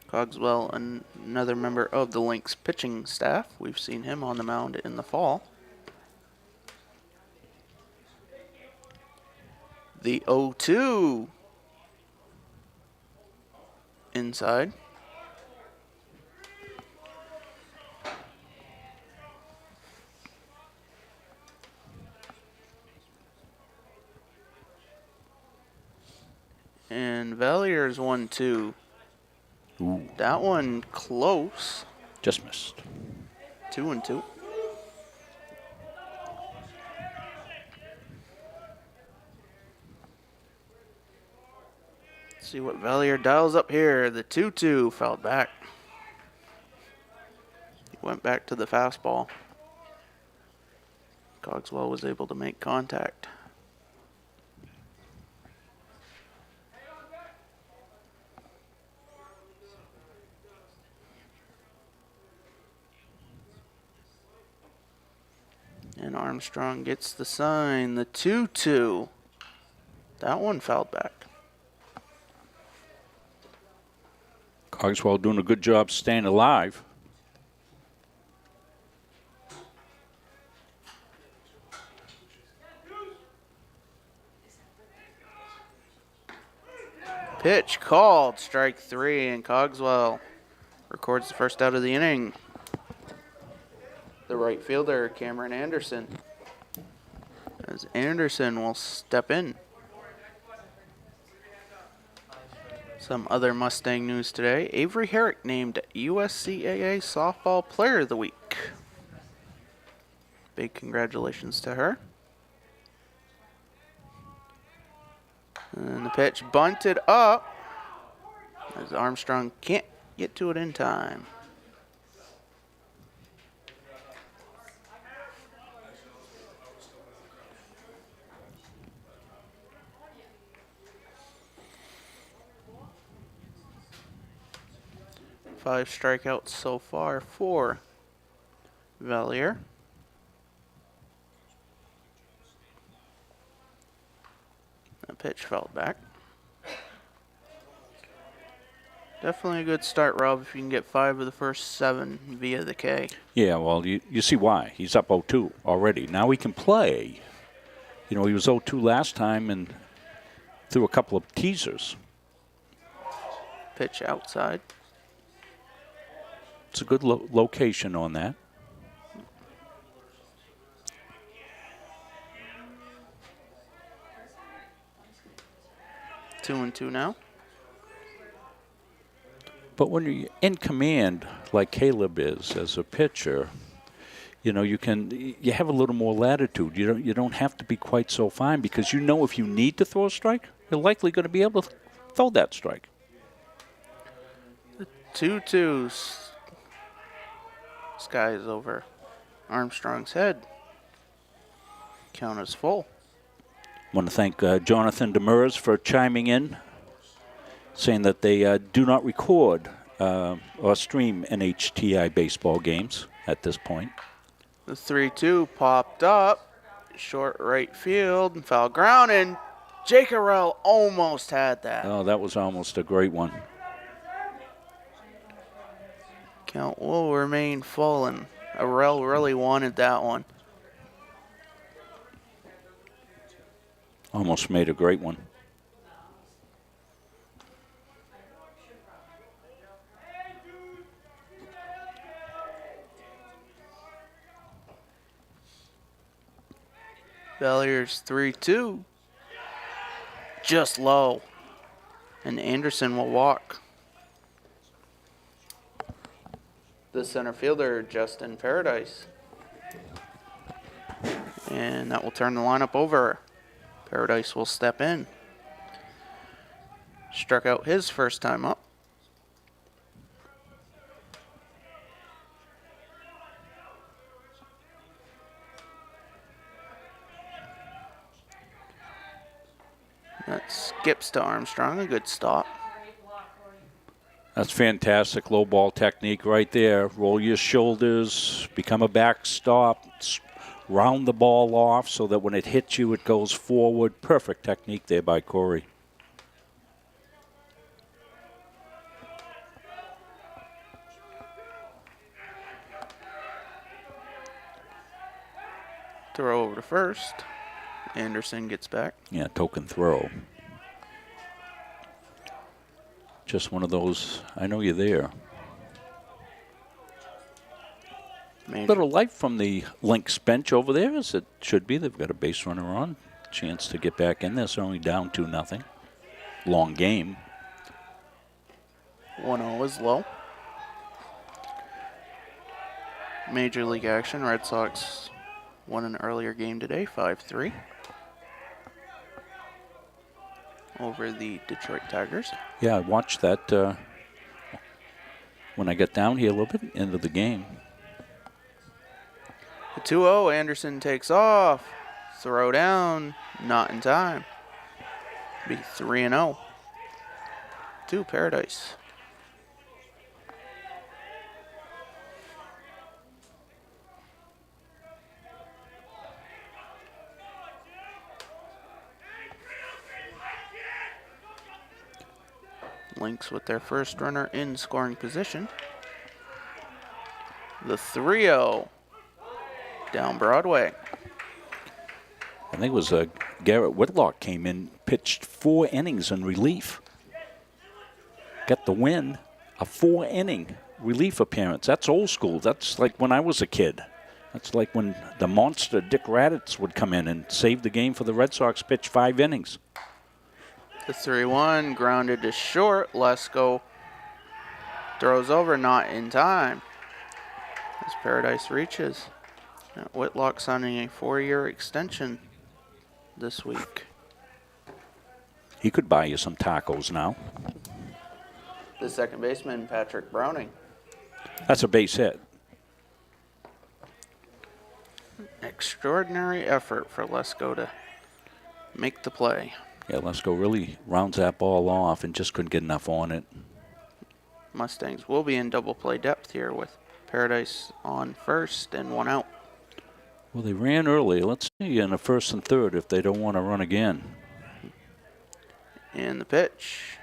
Cogswell, another member of the Lynx pitching staff. We've seen him on the mound in the fall. The 0-2 inside. And Vallier's 1-2. Ooh, That one close. just missed. 2-2. See what Valier dials up here. The 2-2 fouled back. He went back to the fastball. Cogswell was able to make contact. And Armstrong gets the sign. The 2-2. That one fouled back. Cogswell doing a good job staying alive. Pitch called, strike 3, and Cogswell records the first out of the inning. The right fielder, Cameron Anderson, as Anderson will step in. Some other Mustang news today. Avery Herrick named USCAA Softball Player of the Week. Big congratulations to her. And the pitch bunted up as Armstrong can't get to it in time. Five strikeouts so far for Valier. The pitch fell back. Definitely a good start, Rob, if you can get 5 of the first 7 via the K. Yeah, well, you see why. He's up 0-2 already. Now he can play. You know, he was 0-2 last time and threw a couple of teasers. Pitch outside. It's a good location on that. Two and two now. But when you're in command, like Caleb is as a pitcher, you know, you have a little more latitude. You don't have to be quite so fine because you know if you need to throw a strike, you're likely going to be able to throw that strike. The 2-2. Sky is over Armstrong's head. Count is full. Want to thank Jonathan Demers for chiming in, saying that they do not record or stream NHTI baseball games at this point. The 3-2 popped up. Short right field and foul ground, and Jake Arell almost had that. Oh, that was almost a great one. Count will remain full, and Arell really wanted that one. Almost made a great one. Valier's 3-2. Just low. And Anderson will walk. The center fielder, Justin Paradise. And that will turn the lineup over. Paradise will step in. Struck out his first time up. That skips to Armstrong, a good stop. That's fantastic low ball technique right there. Roll your shoulders, become a backstop, round the ball off so that when it hits you, it goes forward. Perfect technique there by Corey. Throw over to first. Anderson gets back. Yeah, token throw. Just one of those, I know you're there. Little light from the Lynx bench over there, as it should be. They've got a base runner on. Chance to get back in there. So only down 2-0. Long game. 1-0 is low. Major League action. Red Sox won an earlier game today, 5-3. Over the Detroit Tigers. Yeah, I watched that when I got down here a little bit into the game. The 2-0, Anderson takes off. Throw down, not in time. Be 3-0 to Paradise. Lynx with their first runner in scoring position. The 3-0 down Broadway. I think it was Garrett Whitlock came in, pitched 4 innings in relief. got the win, a 4-inning relief appearance. That's old school. That's like when I was a kid. That's like when the monster Dick Raditz would come in and save the game for the Red Sox, pitch 5 innings. The 3-1 grounded to short. Lesko throws over, not in time. As Paradise reaches. Whitlock signing a 4-year extension this week. He could buy you some tacos now. The second baseman, Patrick Browning. That's a base hit. Extraordinary effort for Lesko to make the play. Yeah, Lesko really rounds that ball off and just couldn't get enough on it. Mustangs will be in double play depth here with Paradise on first and 1 out. Well, they ran early. Let's see in the first and third if they don't want to run again. And the pitch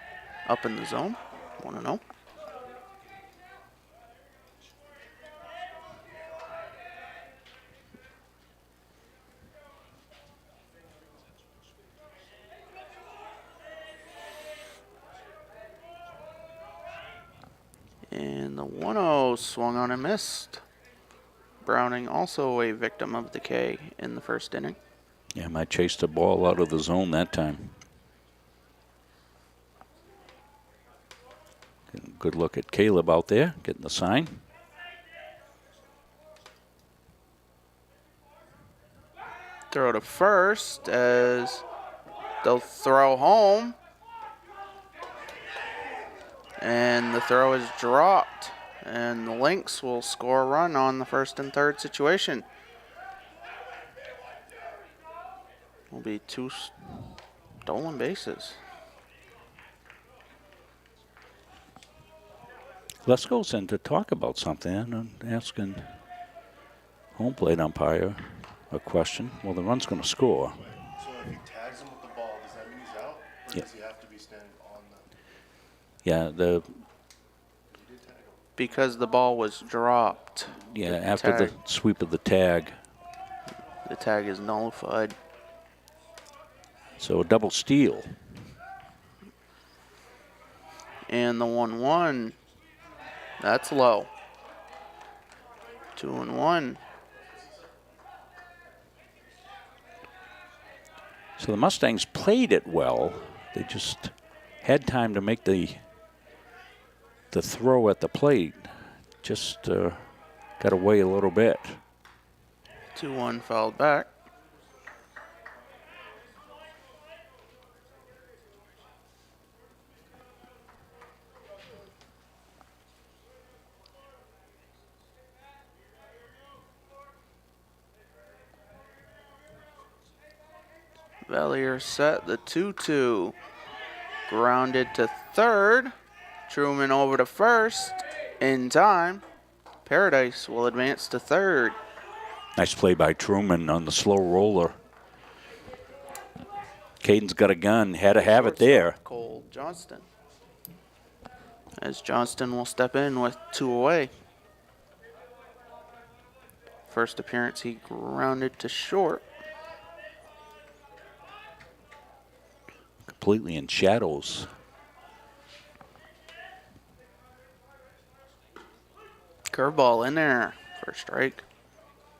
up in the zone. 1-0. And the 1-0 swung on and missed. Browning also a victim of the K in the first inning. Yeah, might chase the ball out of the zone that time. Good look at Caleb out there, getting the sign. Throw to first as they'll throw home. And the throw is dropped. And the Lynx will score a run on the first and third situation. Will be 2 stolen bases. Let's go in to talk about something. I'm asking home plate umpire a question. Well, the run's going to score. So if he tags him with the ball, does that mean he's out? Or does he have to be standing on the... Yeah, because the ball was dropped. Yeah, after the sweep of the tag. The tag is nullified. So a double steal. And the 1-1. That's low. 2-1. So the Mustangs played it well. They just had time to make the throw at the plate. Just got away a little bit. 2-1 fouled back. Valier set the 2-2. Grounded to third. Truman over to first. In time. Paradise will advance to third. Nice play by Truman on the slow roller. Caden's got a gun. Had to have it there. Cole Johnston. As Johnston will step in with 2 away. First appearance, he grounded to short. Completely in shadows. Curveball in there for a strike.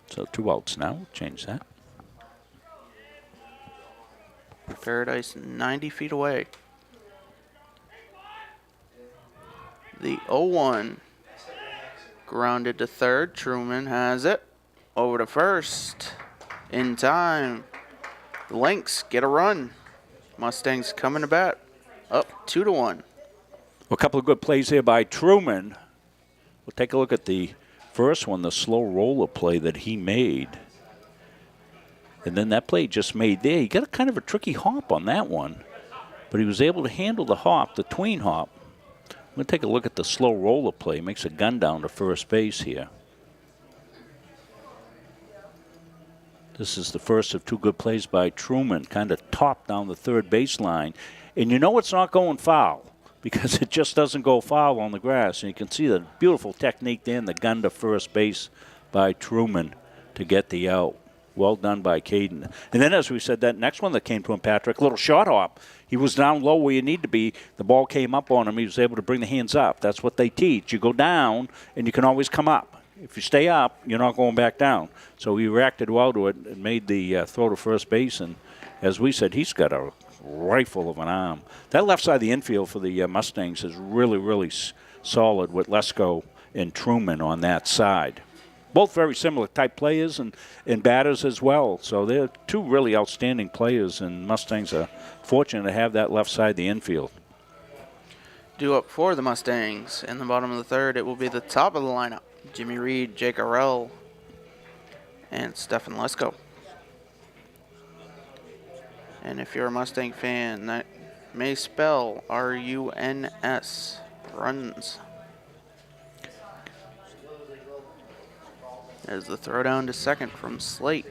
So 2 outs now. Change that. Paradise 90 feet away. The 0-1. Grounded to third. Truman has it. Over to first. In time. The Lynx get a run. Mustangs coming to bat. Up 2-1. Well, a couple of good plays here by Truman. We'll take a look at the first one, the slow roller play that he made. And then that play just made there. He got a kind of a tricky hop on that one, but he was able to handle the hop, the tween hop. I'm going to take a look at the slow roller play. Makes a gun down to first base here. This is the first of 2 good plays by Truman, kind of top down the third baseline. And you know it's not going foul because it just doesn't go foul on the grass. And you can see the beautiful technique there in the gun to first base by Truman to get the out. Well done by Caden. And then, as we said, that next one that came to him, Patrick, little shot hop. He was down low where you need to be. The ball came up on him. He was able to bring the hands up. That's what they teach. You go down, and you can always come up. If you stay up, you're not going back down. So he reacted well to it and made the throw to first base. And as we said, he's got a rifle of an arm. That left side of the infield for the Mustangs is really, really solid with Lesko and Truman on that side. Both very similar type players and batters as well. So they're two really outstanding players, and Mustangs are fortunate to have that left side of the infield. Due up for the Mustangs in the bottom of the third, it will be the top of the lineup. Jimmy Reed, Jake Arell, and Stefan Lesko. And if you're a Mustang fan, that may spell RUNS, runs. As the throw down to second from Slate.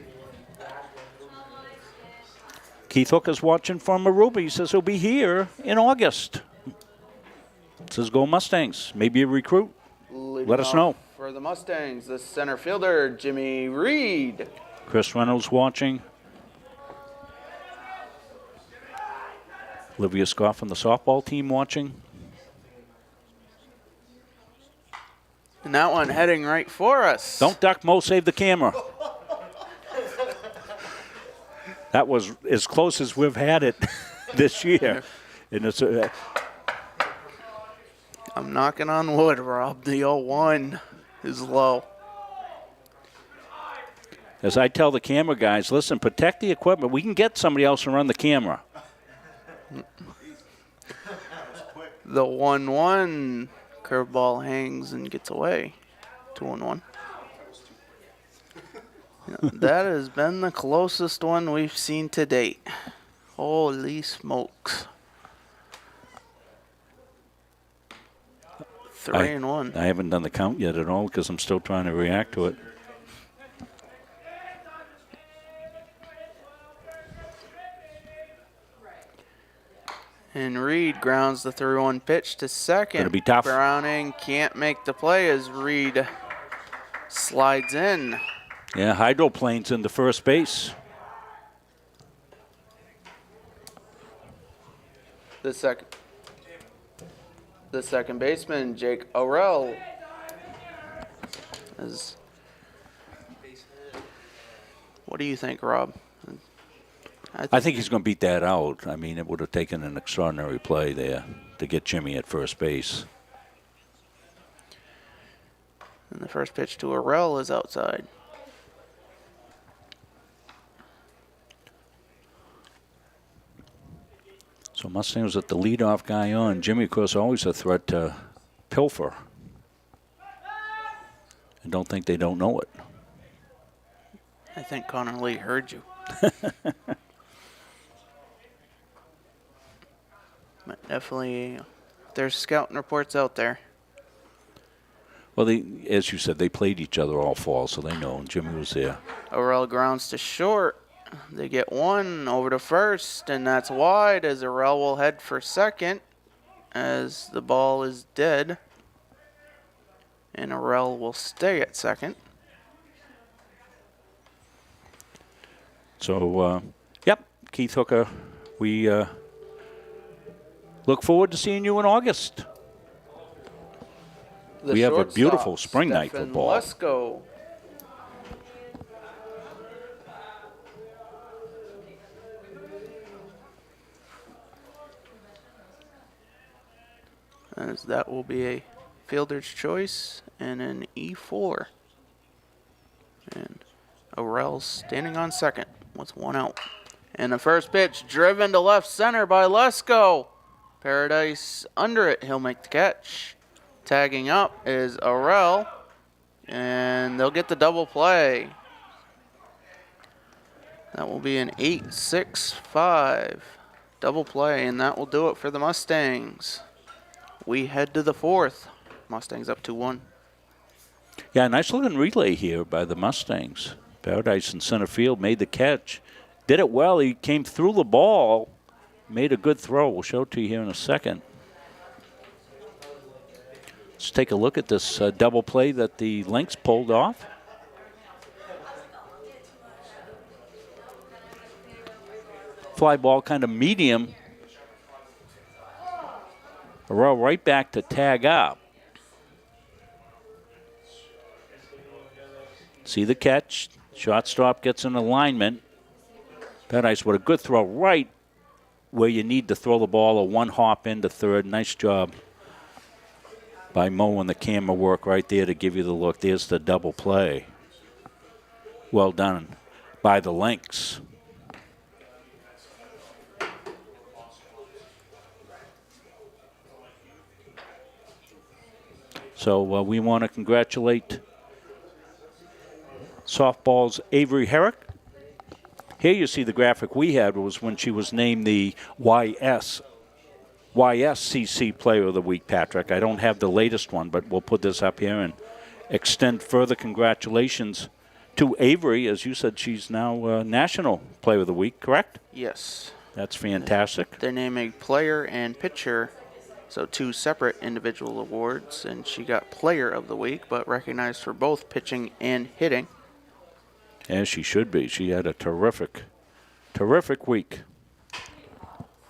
Keith Hooker's watching from Aruba. He says he'll be here in August. Says go Mustangs. Maybe a recruit. Let us know. For the Mustangs, the center fielder, Jimmy Reed. Chris Reynolds watching. Olivia Scott from the softball team watching. And that one heading right for us. Don't duck, Mo, save the camera. That was as close as we've had it this year. And it's I'm knocking on wood, Rob. The 0-1 is low. As I tell the camera guys, listen, protect the equipment. We can get somebody else to run the camera. The 1-1 curveball hangs and gets away. 2-1. That has been the closest one we've seen to date. Holy smokes. 3-1. I haven't done the count yet at all because I'm still trying to react to it. And Reed grounds the 3-1 pitch to second. Gonna be tough. Browning can't make the play as Reed slides in. Yeah, hydroplanes into first base. The second baseman, Jake Arell. What do you think, Rob? I think he's going to beat that out. I mean, it would have taken an extraordinary play there to get Jimmy at first base. And the first pitch to Arell is outside. So Mustangs with the leadoff guy on. Jimmy, of course, always a threat to pilfer. I don't think they don't know it. I think Connor Lee heard you. But definitely, there's scouting reports out there. Well, as you said, they played each other all fall, so they know. Jimmy was there. Arell grounds to short. They get one over to first, and that's wide as Arell will head for second as the ball is dead. And Arell will stay at second. So, yep, Keith Hooker, we look forward to seeing you in August. We have a beautiful spring night football. Lesko. As that will be a fielder's choice and an E4. And Arell's standing on second with one out. And the first pitch driven to left center by Lesko. Paradise under it. He'll make the catch. Tagging up is Arell. And they'll get the double play. That will be an 8-6-5 double play, and that will do it for the Mustangs. We head to the fourth. Mustangs up 2-1. Yeah, nice looking relay here by the Mustangs. Paradise in center field made the catch. Did it well. He came through the ball. Made a good throw. We'll show it to you here in a second. Let's take a look at this double play that the Lynx pulled off. fly ball, kind of medium. Roll right back to tag up. See the catch. Shortstop gets in alignment. Paradise with a good throw right where you need to throw the ball, a one hop into third. Nice job by Mo and the camera work right there to give you the look. There's the double play. Well done by the Lynx. So we want to congratulate softball's Avery Herrick. Here you see the graphic we had was when she was named the YSCC Player of the Week, Patrick. I don't have the latest one, but we'll put this up here and extend further congratulations to Avery. As you said, she's now National Player of the Week, correct? Yes. That's fantastic. They're naming player and pitcher, so 2 separate individual awards, and she got Player of the Week, but recognized for both pitching and hitting. As she should be. She had a terrific week.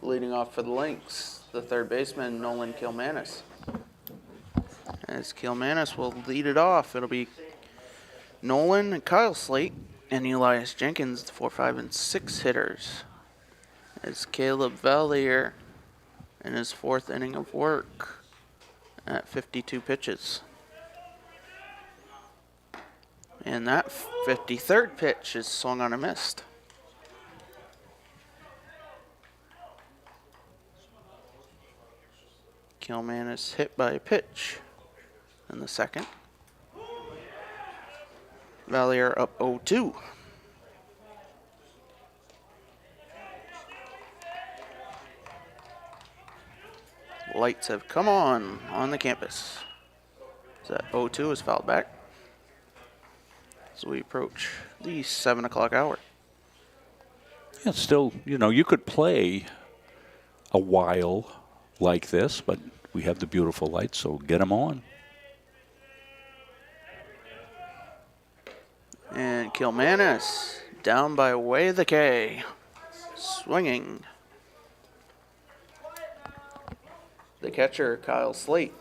Leading off for the Lynx, the third baseman, Nolan Kilmanis. As Kilmanis will lead it off, it'll be Nolan and Kyle Slate and Elias Jenkins, the 4, 5, and 6 hitters. As Caleb Valier in his 4th inning of work at 52 pitches. And that 53rd pitch is swung on and missed. Kilmanis hit by a pitch in the second. Valier up 0-2. Lights have come on the campus. So that 0-2 is fouled back. So we approach the 7 o'clock hour. Yeah, still, you could play a while like this, but we have the beautiful lights, so get them on. And Kilmanis down by way of the K. Swinging. The catcher, Kyle Slate.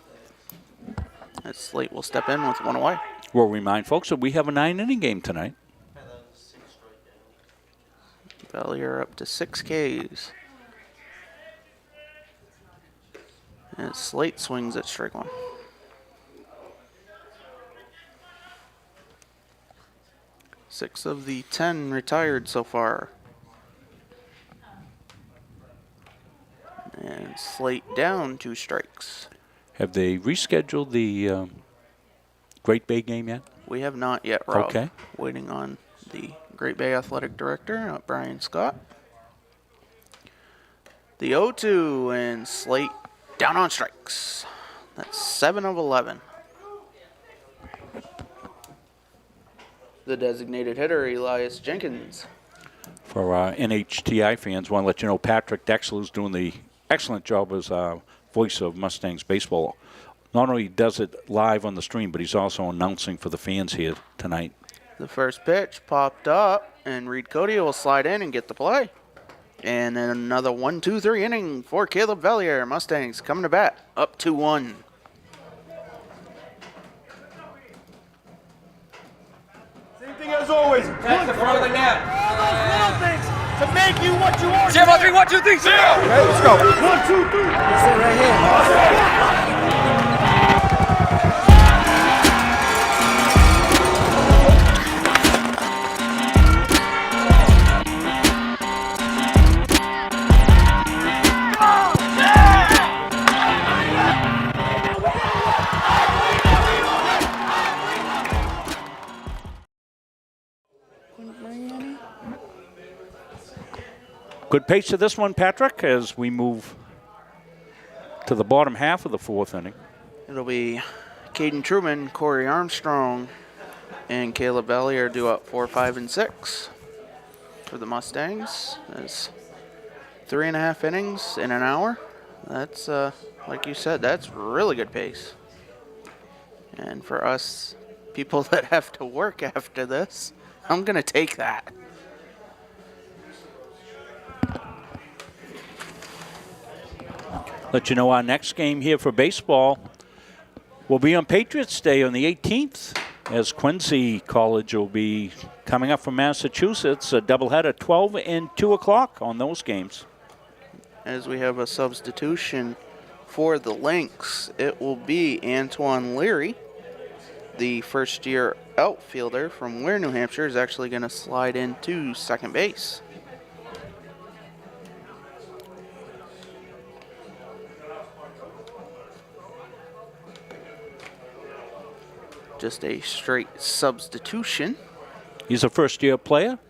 As Slate will step in with 1 away. We'll remind folks that we have a 9-inning game tonight. Valier up to 6 Ks. And Slate swings at strike 1. Six of the 10 retired so far. And Slate down 2 strikes. Have they rescheduled the Great Bay game yet? We have not yet, Rob. Okay. Waiting on the Great Bay Athletic Director, Brian Scott. The 0-2 and Slate down on strikes. That's 7 of 11. The designated hitter, Elias Jenkins. For NHTI fans, want to let you know Patrick Dexler is doing the excellent job as voice of Mustangs baseball. Not only does it live on the stream, but he's also announcing for the fans here tonight. The first pitch popped up, and Reed Cody will slide in and get the play. And then another 1-2-3 inning for Caleb Valier. Mustangs coming to bat, up 2-1. Same thing as always. That's the front of the net. All those little things to make you what you are. 0, 3, 1, 2, 3, 0. Okay, let's go. 1, 2, 3. That's it right here. Good pace to this one, Patrick, as we move to the bottom half of the 4th inning. It'll be Caden Truman, Corey Armstrong, and Caleb Valier due up 4, 5, and 6 for the Mustangs. That's 3.5 innings in an hour. That's, like you said, that's really good pace. And for us people that have to work after this, I'm going to take that. Let you know our next game here for baseball will be on Patriots Day on the 18th, as Quincy College will be coming up from Massachusetts. A doubleheader, 12 and 2 o'clock on those games. As we have a substitution for the Lynx, it will be Antoine Leary, the first-year outfielder from Ware, New Hampshire, is actually going to slide into second base. Just a straight substitution. He's a first-year player.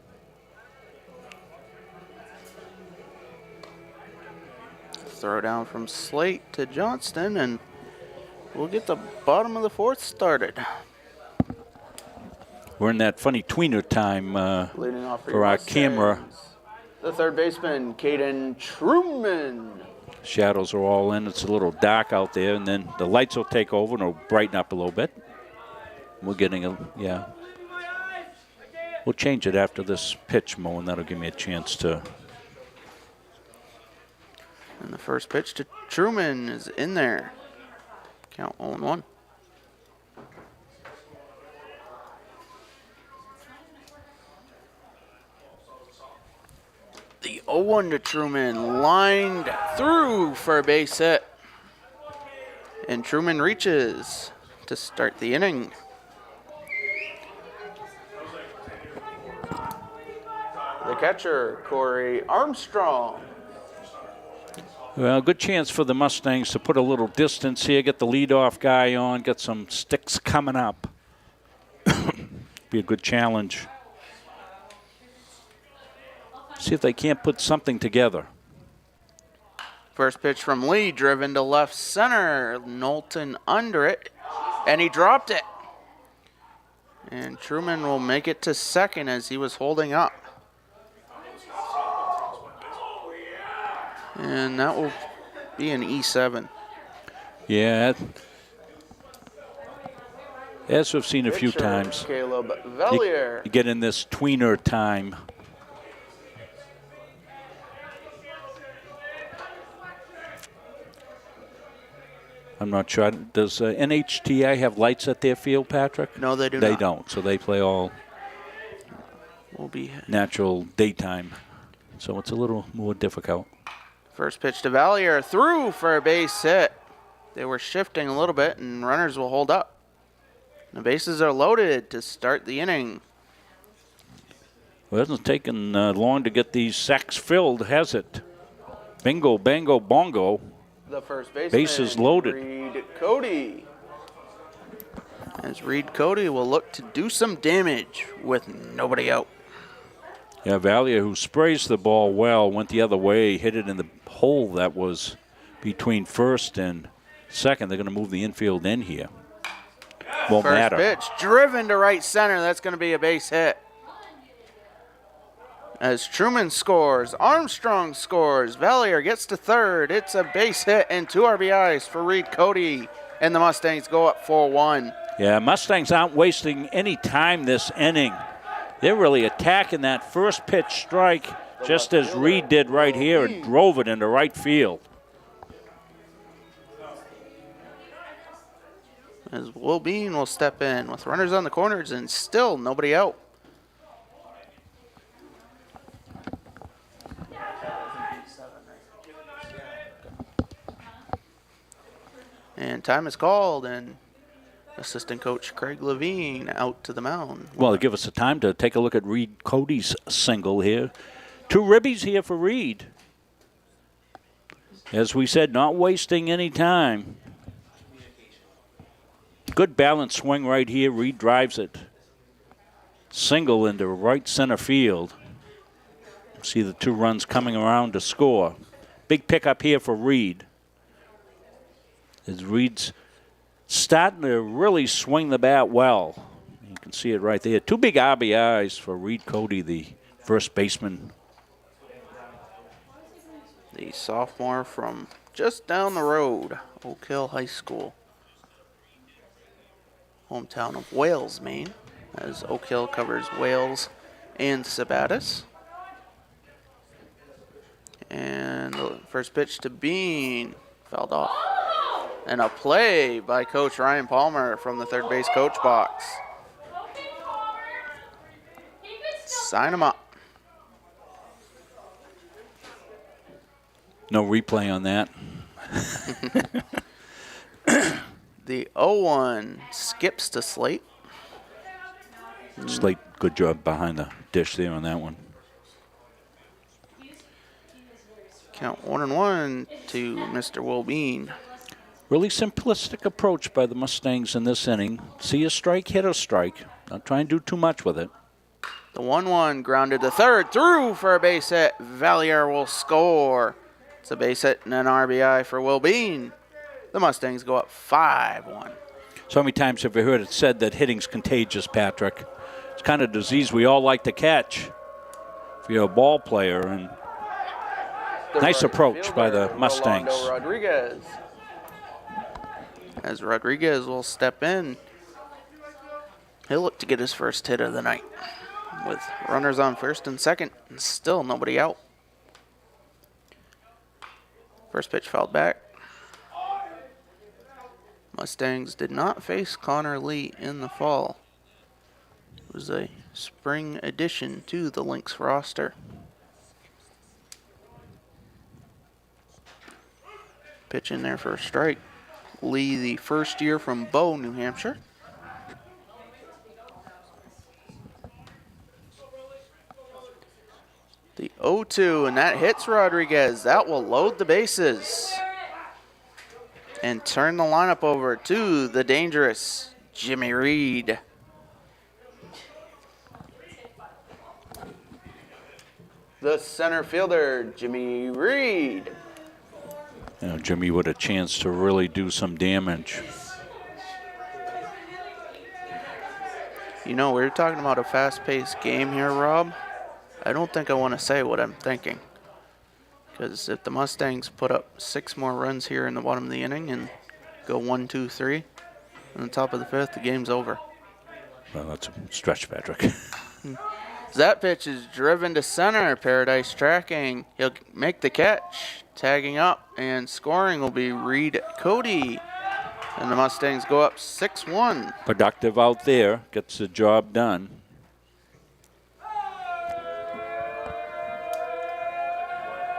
Throw down from Slate to Johnston, and we'll get the bottom of the fourth started. We're in that funny tweener time Leading off for our camera. The third baseman, Caden Truman. Shadows are all in. It's a little dark out there, and then the lights will take over and it'll brighten up a little bit. We're getting a, yeah. We'll change it after this pitch, Mo, and that'll give me a chance to. And the first pitch to Truman is in there. Count 0-1. The 0-1 to Truman, lined through for a base hit. And Truman reaches to start the inning. The catcher, Corey Armstrong. Well, good chance for the Mustangs to put a little distance here, get the leadoff guy on, get some sticks coming up. Be a good challenge. See if they can't put something together. First pitch from Lee, driven to left center. Knowlton under it, and he dropped it. And Truman will make it to second as he was holding up. And that will be an E7. Yeah. As we've seen a few times, Caleb Vellier. you get in this tweener time. I'm not sure. Does NHTI have lights at their field, Patrick? No, they do not. They not. don't. So they play all natural daytime. So it's a little more difficult. First pitch to Valier, through for a base hit. They were shifting a little bit, and runners will hold up. The bases are loaded to start the inning. Well, it hasn't taken long to get these sacks filled, has it? Bingo, bango, bongo. The first baseman, bases loaded. Reed Cody. As Reed Cody will look to do some damage with nobody out. Yeah, Valier, who sprays the ball well, went the other way, hit it in the hole that was between first and second. They're going to move the infield in here. Won't First matter. pitch, driven to right center. That's going to be a base hit. As Truman scores, Armstrong scores, Valier gets to third. It's a base hit and 2 RBIs for Reed Cody, and the Mustangs go up 4-1. Yeah, Mustangs aren't wasting any time this inning. They're really attacking that first pitch strike just as Reed did right here and drove it into right field. As Will Bean will step in with runners on the corners and still nobody out. And time is called, and assistant coach Craig Levine out to the mound. Well, give us a time to take a look at Reed Cody's single here. 2 ribbies here for Reed. As we said, not wasting any time. Good balanced swing right here. Reed drives it. Single into right center field. See the 2 runs coming around to score. Big pickup here for Reed. As Reed's starting to really swing the bat well. You can see it right there. 2 big RBIs for Reed Cody, the first baseman. The sophomore from just down the road, Oak Hill High School. Hometown of Wales, Maine, as Oak Hill covers Wales and Sabattis. And the first pitch to Bean Fouled off. And a play by Coach Ryan Palmer from the third base coach box. Sign him up. No replay on that. The 0-1 skips to Slate. Slate, good job behind the dish there on that one. Count 1-1 to Mr. Wilbean. Really simplistic approach by the Mustangs in this inning. See a strike, hit a strike. Not try and do too much with it. The 1-1 grounded to third, through for a base hit. Valier will score. It's a base hit and an RBI for Wilbean. The Mustangs go up 5-1. So many times have you heard it said that hitting's contagious, Patrick? It's kind of disease we all like to catch if you're a ball player. And nice approach by the Mustangs. Rolando Rodriguez. As Rodriguez will step in, he'll look to get his first hit of the night. With runners on first and second, and still nobody out. First pitch fouled back. Mustangs did not face Connor Lee in the fall. It was a spring addition to the Lynx roster. Pitch in there for a strike. Lee, the first year from Bow, New Hampshire. The 0-2, and that hits Rodriguez. That will load the bases and turn the lineup over to the dangerous Jimmy Reed. The center fielder, Jimmy Reed. You know, Jimmy with a chance to really do some damage. You know, we're talking about a fast-paced game here, Rob. I don't think I want to say what I'm thinking. Because if the Mustangs put up 6 more runs here in the bottom of the inning and go 1, 2, 3, on the top of the 5th, the game's over. Well, that's a stretch, Patrick. That pitch is driven to center. Paradise tracking. He'll make the catch. Tagging up and scoring will be Reed Cody. And the Mustangs go up 6-1. Productive out there. Gets the job done.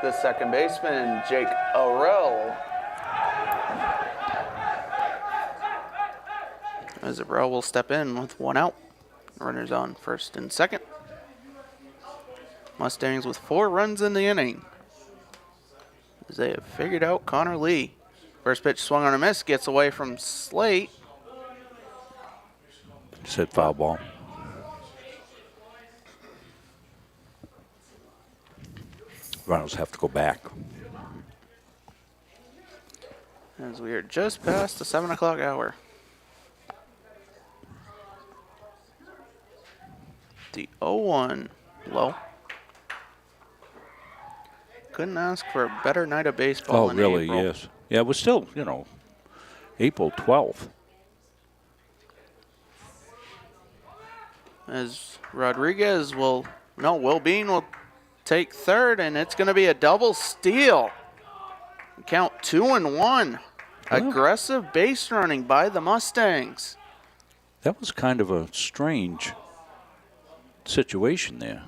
The second baseman, Jake Arell. As Arell will step in with 1 out. Runners on first and second. Mustangs with 4 runs in the inning. As they have figured out Connor Lee. First pitch swung on a miss, gets away from Slate. Said foul ball. Runners have to go back. As we are just past the 7 o'clock hour. The 0-1 low. Couldn't ask for a better night of baseball in really? April. Yes. Yeah, it was still, you know, April 12th. As Rodriguez will, no, Wilbean will take third, and it's going to be a double steal. Count 2-1. Aggressive base running by the Mustangs. That was kind of a strange situation there.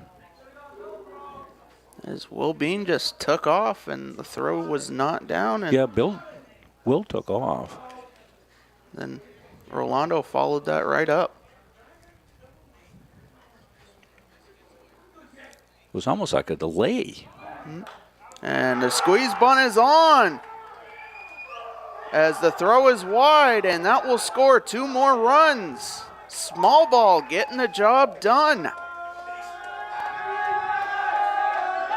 As Wilbean just took off, and the throw was not down. And yeah, Will took off. Then Rolando followed that right up. It was almost like a delay. And the squeeze bunt is on. As the throw is wide, and that will score 2 more runs. Small ball getting the job done.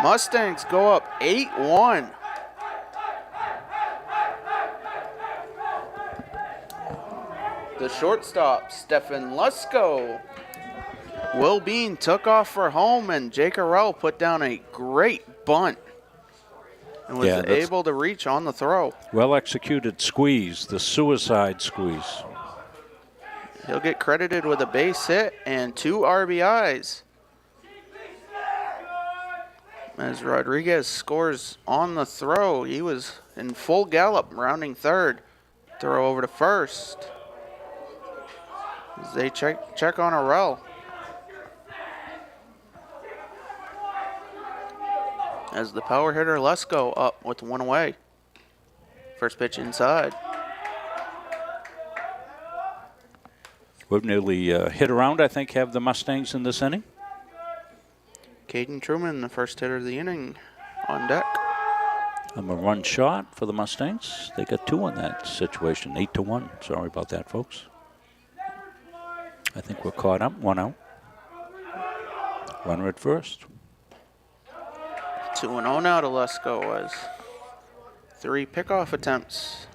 Mustangs go up 8-1. The shortstop, Stefan Lusko. Wilbean took off for home, and Jake Arell put down a great bunt and was able to reach on the throw. Well executed squeeze, the suicide squeeze. He'll get credited with a base hit and 2 RBIs. As Rodriguez scores on the throw, he was in full gallop, rounding third. Throw over to first. As they check on Arell. As the power hitter Lesko up with one away. First pitch inside. We've nearly hit around, I think, have the Mustangs in this inning. Caden Truman, the first hitter of the inning, on deck. A run shot for the Mustangs. They got 2 in that situation, 8-1. Sorry about that, folks. I think we're caught up, 1 out. Runner at first. 2-0 now to Lesko as 3 pickoff attempts.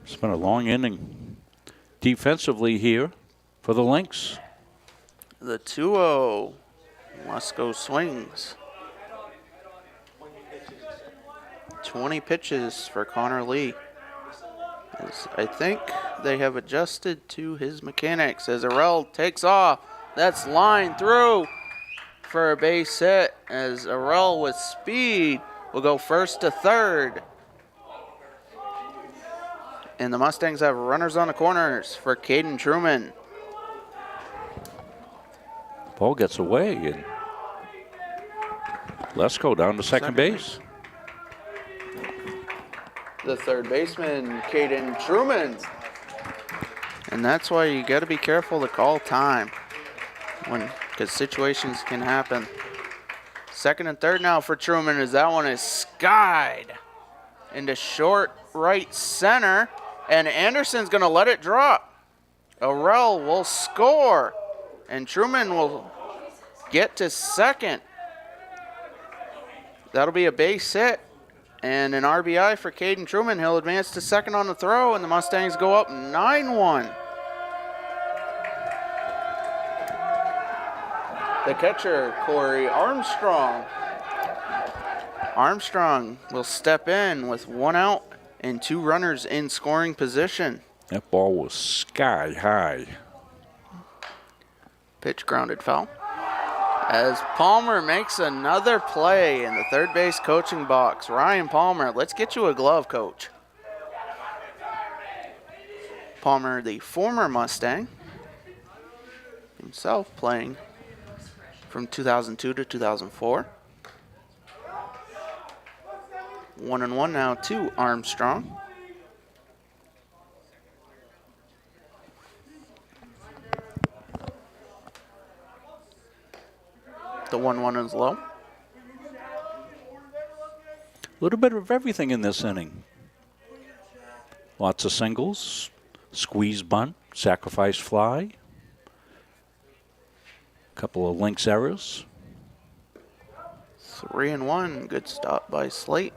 It's been a long inning defensively here for the Lynx. The 2-0. Lesko swings. 20 pitches for Connor Lee. As I think they have adjusted to his mechanics as Arell takes off. That's line through for a base hit as Arell with speed will go first to third. And the Mustangs have runners on the corners for Caden Truman. Ball gets away, and Lesko down to second base. The third baseman, Caden Truman. And that's why you got to be careful to call time because situations can happen. Second and third now for Truman as that one is skied into short right center. And Anderson's going to let it drop. Arell will score. And Truman will get to second. That'll be a base hit. And an RBI for Caden Truman. He'll advance to second on the throw, and the Mustangs go up 9-1. The catcher, Corey Armstrong. Armstrong will step in with 1 out and 2 runners in scoring position. That ball was sky high. Pitch grounded foul. As Palmer makes another play in the third base coaching box. Ryan Palmer, let's get you a glove, coach. Palmer, the former Mustang, himself playing from 2002 to 2004. 1-1 now to Armstrong. The 1-1 is low. A little bit of everything in this inning. Lots of singles, squeeze bunt, sacrifice fly. A couple of Lynx errors. 3-1, good stop by Slate.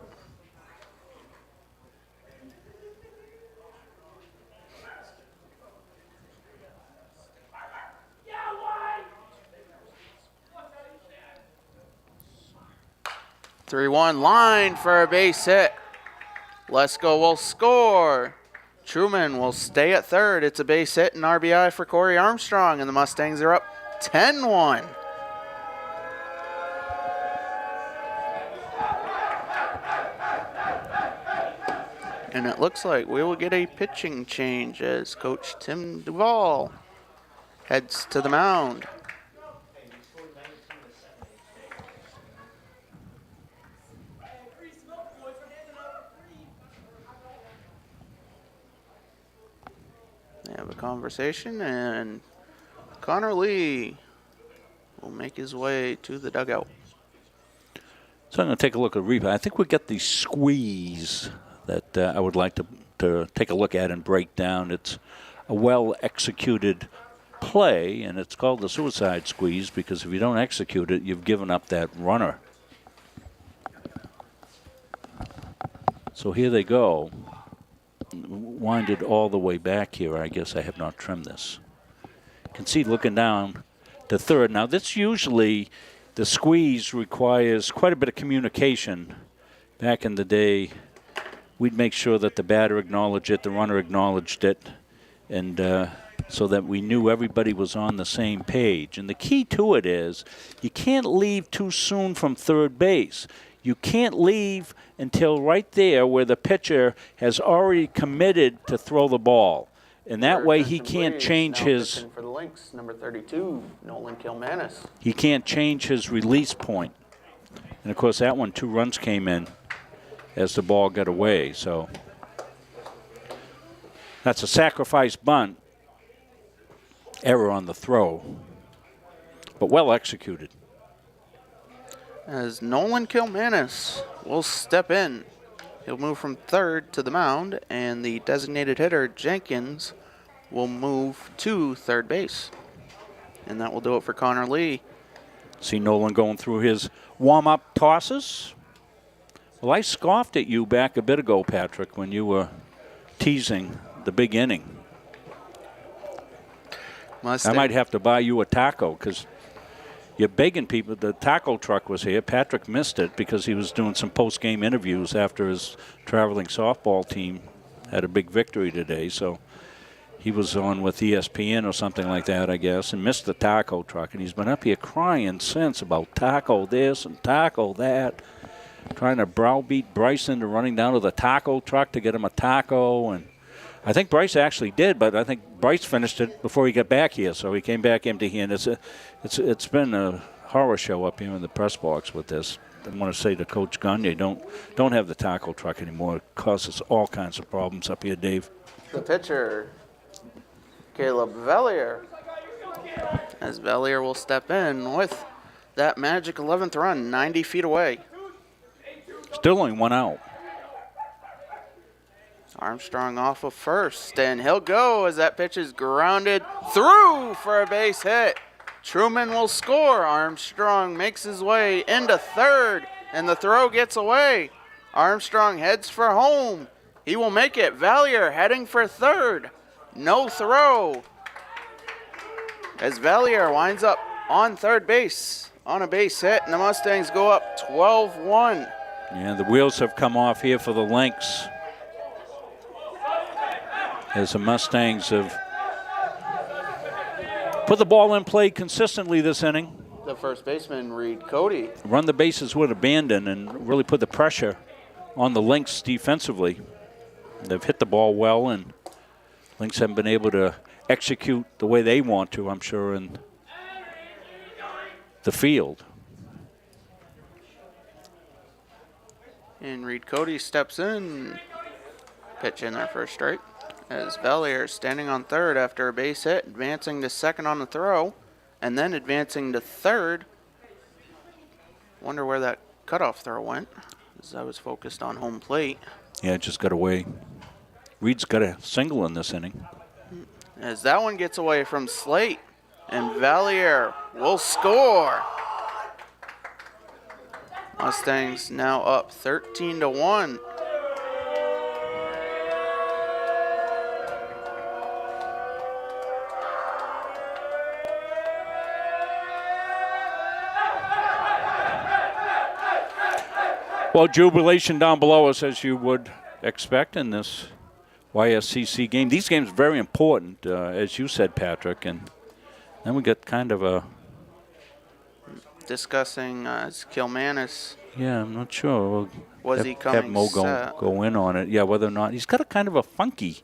Three-one line for a base hit. Lesko will score. Truman will stay at third. It's a base hit and RBI for Corey Armstrong, and the Mustangs are up 10-1. And it looks like we will get a pitching change as Coach Tim Duvall heads to the mound. They have a conversation, and Connor Lee will make his way to the dugout. So I'm going to take a look at the replay. I think we get the squeeze that I would like to take a look at and break down. It's a well-executed play, and it's called the suicide squeeze because if you don't execute it, you've given up that runner. So here they go. Winded all the way back here. I guess I have not trimmed this. You can see looking down to third. Now this usually, the squeeze requires quite a bit of communication. Back in the day, we'd make sure that the batter acknowledged it, the runner acknowledged it, and so that we knew everybody was on the same page. And the key to it is you can't leave too soon from third base. you can't leave until right there where the pitcher has already committed to throw the ball. And that way he can't change his... Pitching for the Lynx, number 32, Nolan Kilmanis. He can't change his release point. And, of course, that one, 2 runs came in as the ball got away. So that's a sacrifice bunt. Error on the throw, but well executed. As Nolan Kilmanis will step in. He'll move from third to the mound, and the designated hitter, Jenkins, will move to third base. And that will do it for Connor Lee. See Nolan going through his warm-up tosses. Well, I scoffed at you back a bit ago, Patrick, when you were teasing the big inning. I might have to buy you a taco because you're begging people. The taco truck was here. Patrick missed it because he was doing some post-game interviews after his traveling softball team had a big victory today. So he was on with ESPN or something like that, I guess, and missed the taco truck. And he's been up here crying since about taco this and taco that, trying to browbeat Bryce into running down to the taco truck to get him a taco. And I think Bryce actually did, but I think Bryce finished it before he got back here, so he came back empty-handed. It's been a horror show up here in the press box with this. I want to say to Coach Gagne, don't have the taco truck anymore. It causes all kinds of problems up here, Dave. The pitcher, Caleb Vellier. As Vellier will step in with that magic 11th run, 90 feet away. Still only 1 out. Armstrong off of first, and he'll go as that pitch is grounded through for a base hit. Truman will score. Armstrong makes his way into third, and the throw gets away. Armstrong heads for home. He will make it. Valier heading for third. No throw. As Valier winds up on third base on a base hit, and the Mustangs go up 12-1. Yeah, the wheels have come off here for the Lynx, as the Mustangs have put the ball in play consistently this inning. The first baseman, Reed Cody. Run the bases with abandon and really put the pressure on the Lynx defensively. They've hit the ball well, and Lynx haven't been able to execute the way they want to, I'm sure, in the field. And Reed Cody steps in. Pitch in there for a strike. As Valier standing on third after a base hit, advancing to second on the throw, and then advancing to third. Wonder where that cutoff throw went, as I was focused on home plate. Yeah, it just got away. Reed's got a single in this inning. As that one gets away from Slate, and Valier will score. Mustangs now up 13-1. Well, jubilation down below us, as you would expect in this YSCC game. These games are very important, as you said, Patrick. And then we got kind of a... Discussing Kilmanis. Yeah, I'm not sure. Was he coming have Mo go in on it. Yeah, whether or not. He's got a kind of a funky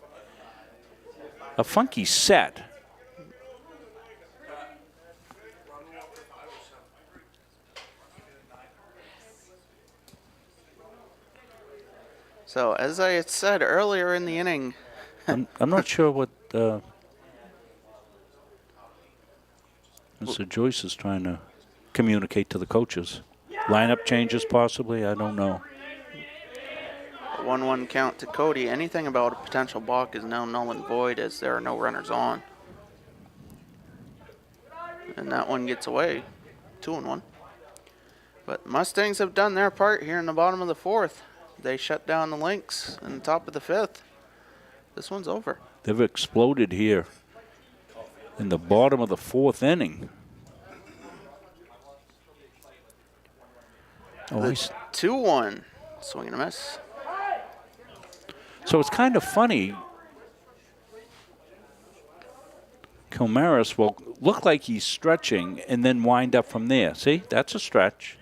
set. So, as I had said earlier in the inning, I'm not sure what Mr. Joyce is trying to communicate to the coaches. Lineup changes, possibly. I don't know. A 1-1 count to Cody. Anything about a potential balk is now null and void, as there are no runners on. And that one gets away. 2-1. But Mustangs have done their part here in the bottom of the fourth. They shut down the Lynx in the top of the fifth. This one's over. They've exploded here in the bottom of the fourth inning. Oh, 2-1. Swing and a miss. So it's kind of funny. Kilmaris will look like he's stretching and then wind up from there. See, that's a stretch.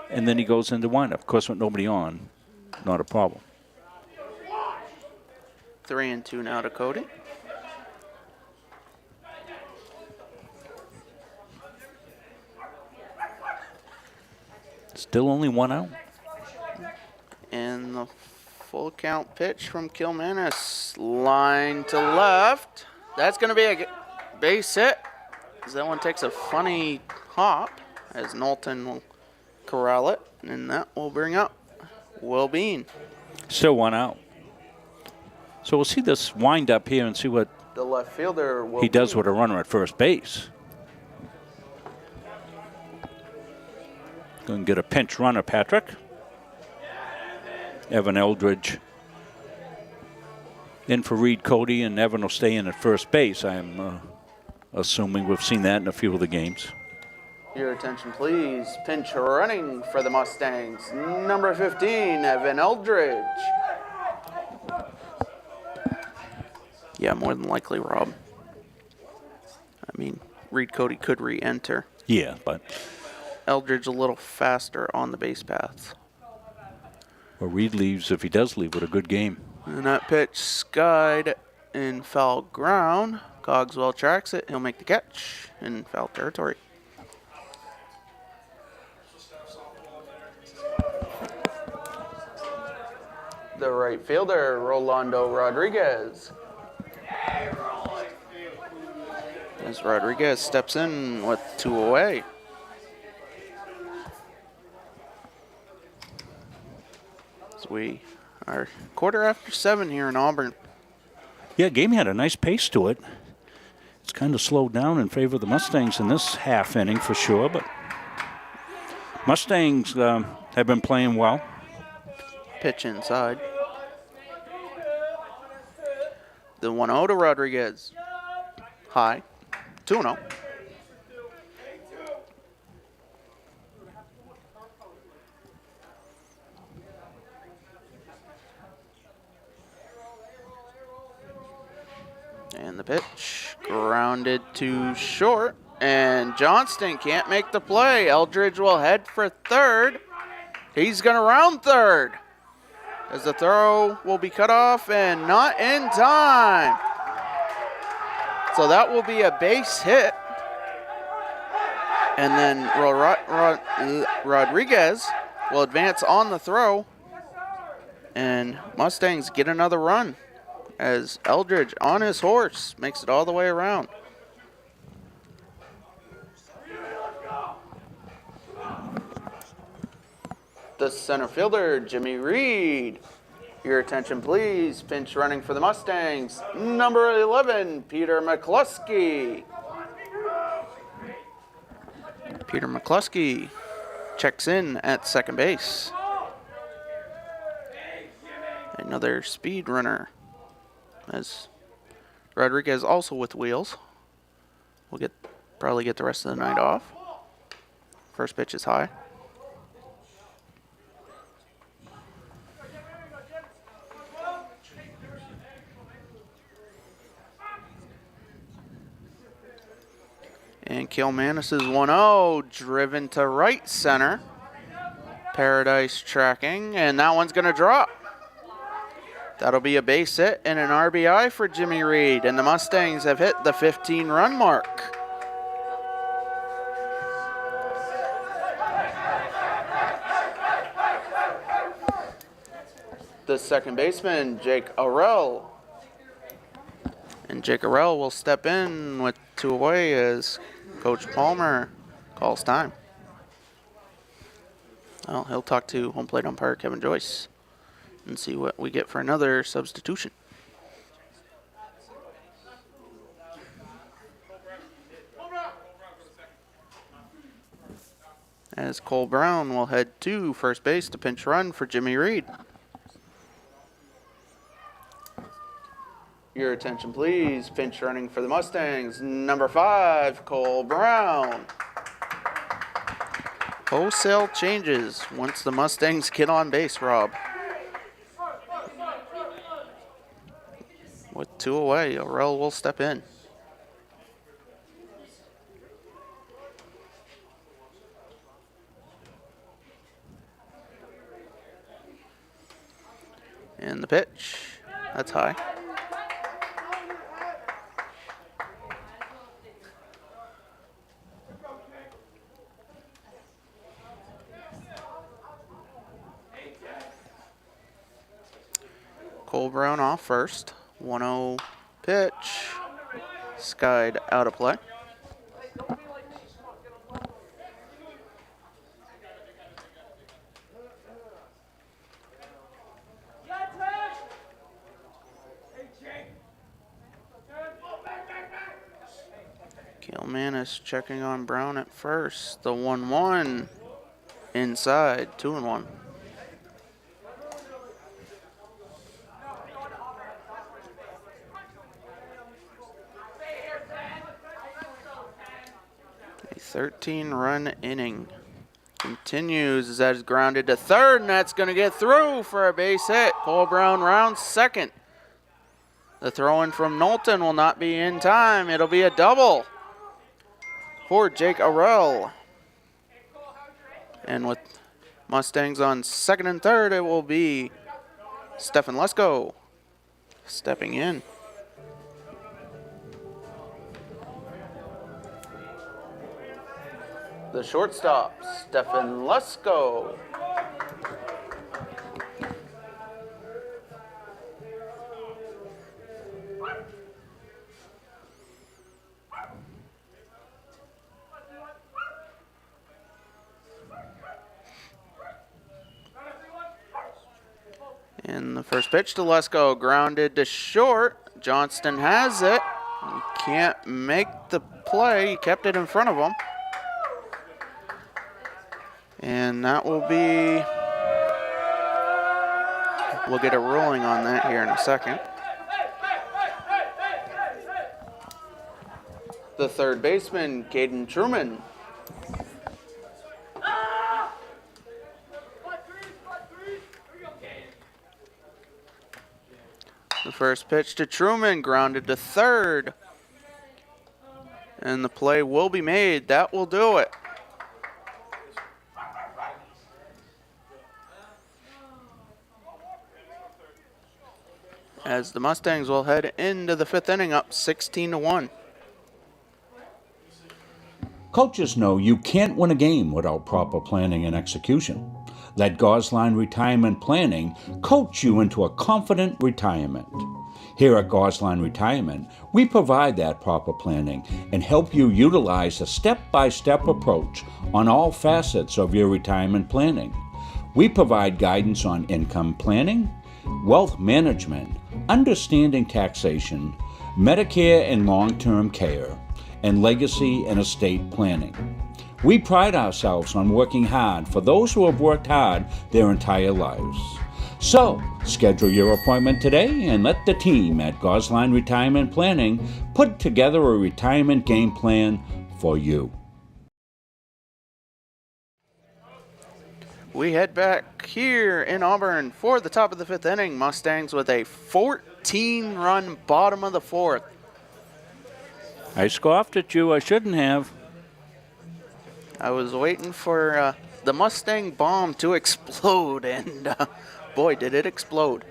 and then he goes into windup. Of course, with nobody on, not a problem. 3-2 now to Cody. Still only 1 out. And the full count pitch from Kilmanis. Line to left. That's going to be a base hit. As that one takes a funny hop as Knowlton will corral it. And that will bring up Will Bean. Still 1 out. So we'll see this wind up here and see what The left fielder will he does Bean. with a runner at first base. Going to get a pinch runner, Patrick. Evan Eldridge in for Reed Cody, and Evan will stay in at first base. I'm assuming we've seen that in a few of the games. Your attention, please. Pinch running for the Mustangs. Number 15, Evan Eldridge. Yeah, more than likely, Rob. I mean, Reed Cody could re-enter. Yeah, but Eldridge a little faster on the base paths. well, Reed leaves, if he does leave, with a good game. And that pitch skied in foul ground. Cogswell tracks it. He'll make the catch in foul territory. The right fielder, Rolando Rodriguez. As Rodriguez steps in with 2 away. So we are 7:15 here in Auburn. Yeah, game had a nice pace to it. It's kind of slowed down in favor of the Mustangs in this half inning for sure, but Mustangs have been playing well. Pitch inside. The 1-0 to Rodriguez. High. 2-0. And the pitch grounded to short, and Johnston can't make the play. Eldridge will head for third. He's going to round third as the throw will be cut off and not in time. So that will be a base hit. And then Rodriguez will advance on the throw, and Mustangs get another run as Eldridge on his horse makes it all the way around. The center fielder, Jimmy Reed. Your attention, please. Pinch running for the Mustangs. Number 11, Peter McCluskey. Peter McCluskey checks in at second base. Another speed runner, as Rodriguez also with wheels. We'll probably get the rest of the night off. First pitch is high. And Kilmanis is 1-0, driven to right center. Paradise tracking, and that one's going to drop. That'll be a base hit and an RBI for Jimmy Reed, and the Mustangs have hit the 15-run mark. The second baseman, Jake Arell. And Jake Arell will step in with 2 away as Coach Palmer calls time. Well, he'll talk to home plate umpire Kevin Joyce and see what we get for another substitution. As Cole Brown will head to first base to pinch run for Jimmy Reed. Your attention, please. Pinch running for the Mustangs. Number 5, Cole Brown. Wholesale changes once the Mustangs get on base, Rob. With 2 away, Arell will step in. the pitch. That's high. Cole Brown off first. 1-0 pitch. Skied out of play. Gilman is checking on Brown at first. The 1-1 inside, 2-1. A 13-run inning continues as that is grounded to third, and that's going to get through for a base hit. Cole Brown rounds second. The throw-in from Knowlton will not be in time. It'll be a double for Jake Arell. And with Mustangs on second and third, it will be Stefan Lesko stepping in. The shortstop, Stefan Lesko. And the first pitch to Lesko, grounded to short. Johnston has it. He can't make the play. He kept it in front of him. And that will be, we'll get a ruling on that here in a second. The third baseman, Caden Truman. The first pitch to Truman, grounded to third. And the play will be made. That will do it. As the Mustangs will head into the fifth inning up 16-1. Coaches know you can't win a game without proper planning and execution. Let Gosline Retirement Planning coach you into a confident retirement. Here at Gosline Retirement, we provide that proper planning and help you utilize a step-by-step approach on all facets of your retirement planning. We provide guidance on income planning, wealth management, understanding taxation, Medicare and long-term care, and legacy and estate planning. We pride ourselves on working hard for those who have worked hard their entire lives. So, schedule your appointment today and let the team at Gosline Retirement Planning put together a retirement game plan for you. We head back here in Auburn for the top of the fifth inning. Mustangs with a 14-run bottom of the fourth. I scoffed at you. I shouldn't have. I was waiting for the Mustang bomb to explode, and boy, did it explode.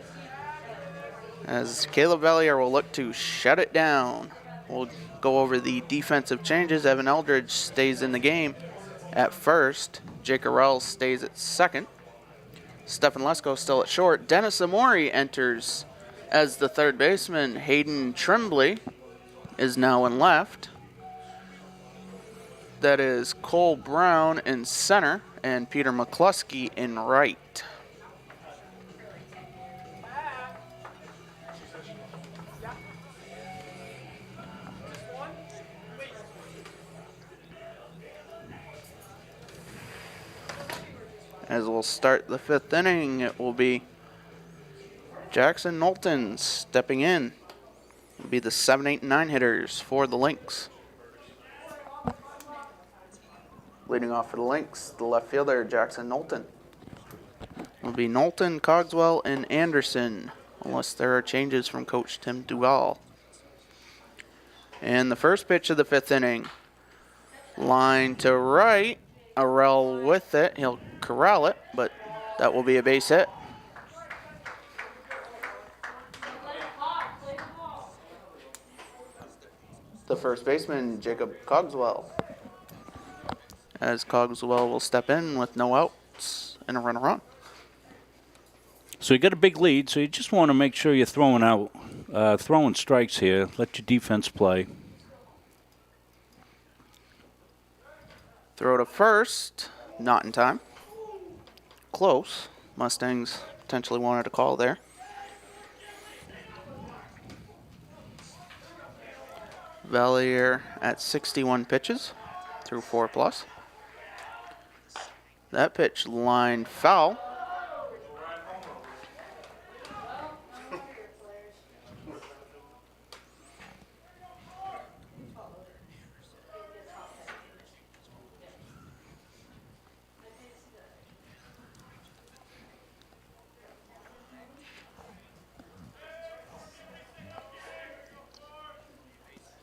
As Caleb Valier will look to shut it down. We'll go over the defensive changes. Evan Eldridge stays in the game at first. Jake Arell stays at second. Stefan Lesko still at short. Dennis Amori enters as the third baseman. Hayden Tremblay is now in left. That is Cole Brown in center and Peter McCluskey in right. As we'll start the fifth inning, it will be Jackson Knowlton stepping in. It'll be the 7, 8, and 9 hitters for the Lynx. Leading off for the Lynx, the left fielder, Jackson Knowlton. It'll be Knowlton, Cogswell, and Anderson, unless there are changes from Coach Tim Duval. And the first pitch of the fifth inning, line to right. Arell with it. He'll corral it, but that will be a base hit. the first baseman, Jacob Cogswell. As Cogswell will step in with no outs and a runner on. So you got a big lead, so you just want to make sure you're throwing strikes here. Let your defense play. Throw to first, not in time. Close. Mustangs potentially wanted a call there. Valier at 61 pitches through 4+. That pitch lined foul.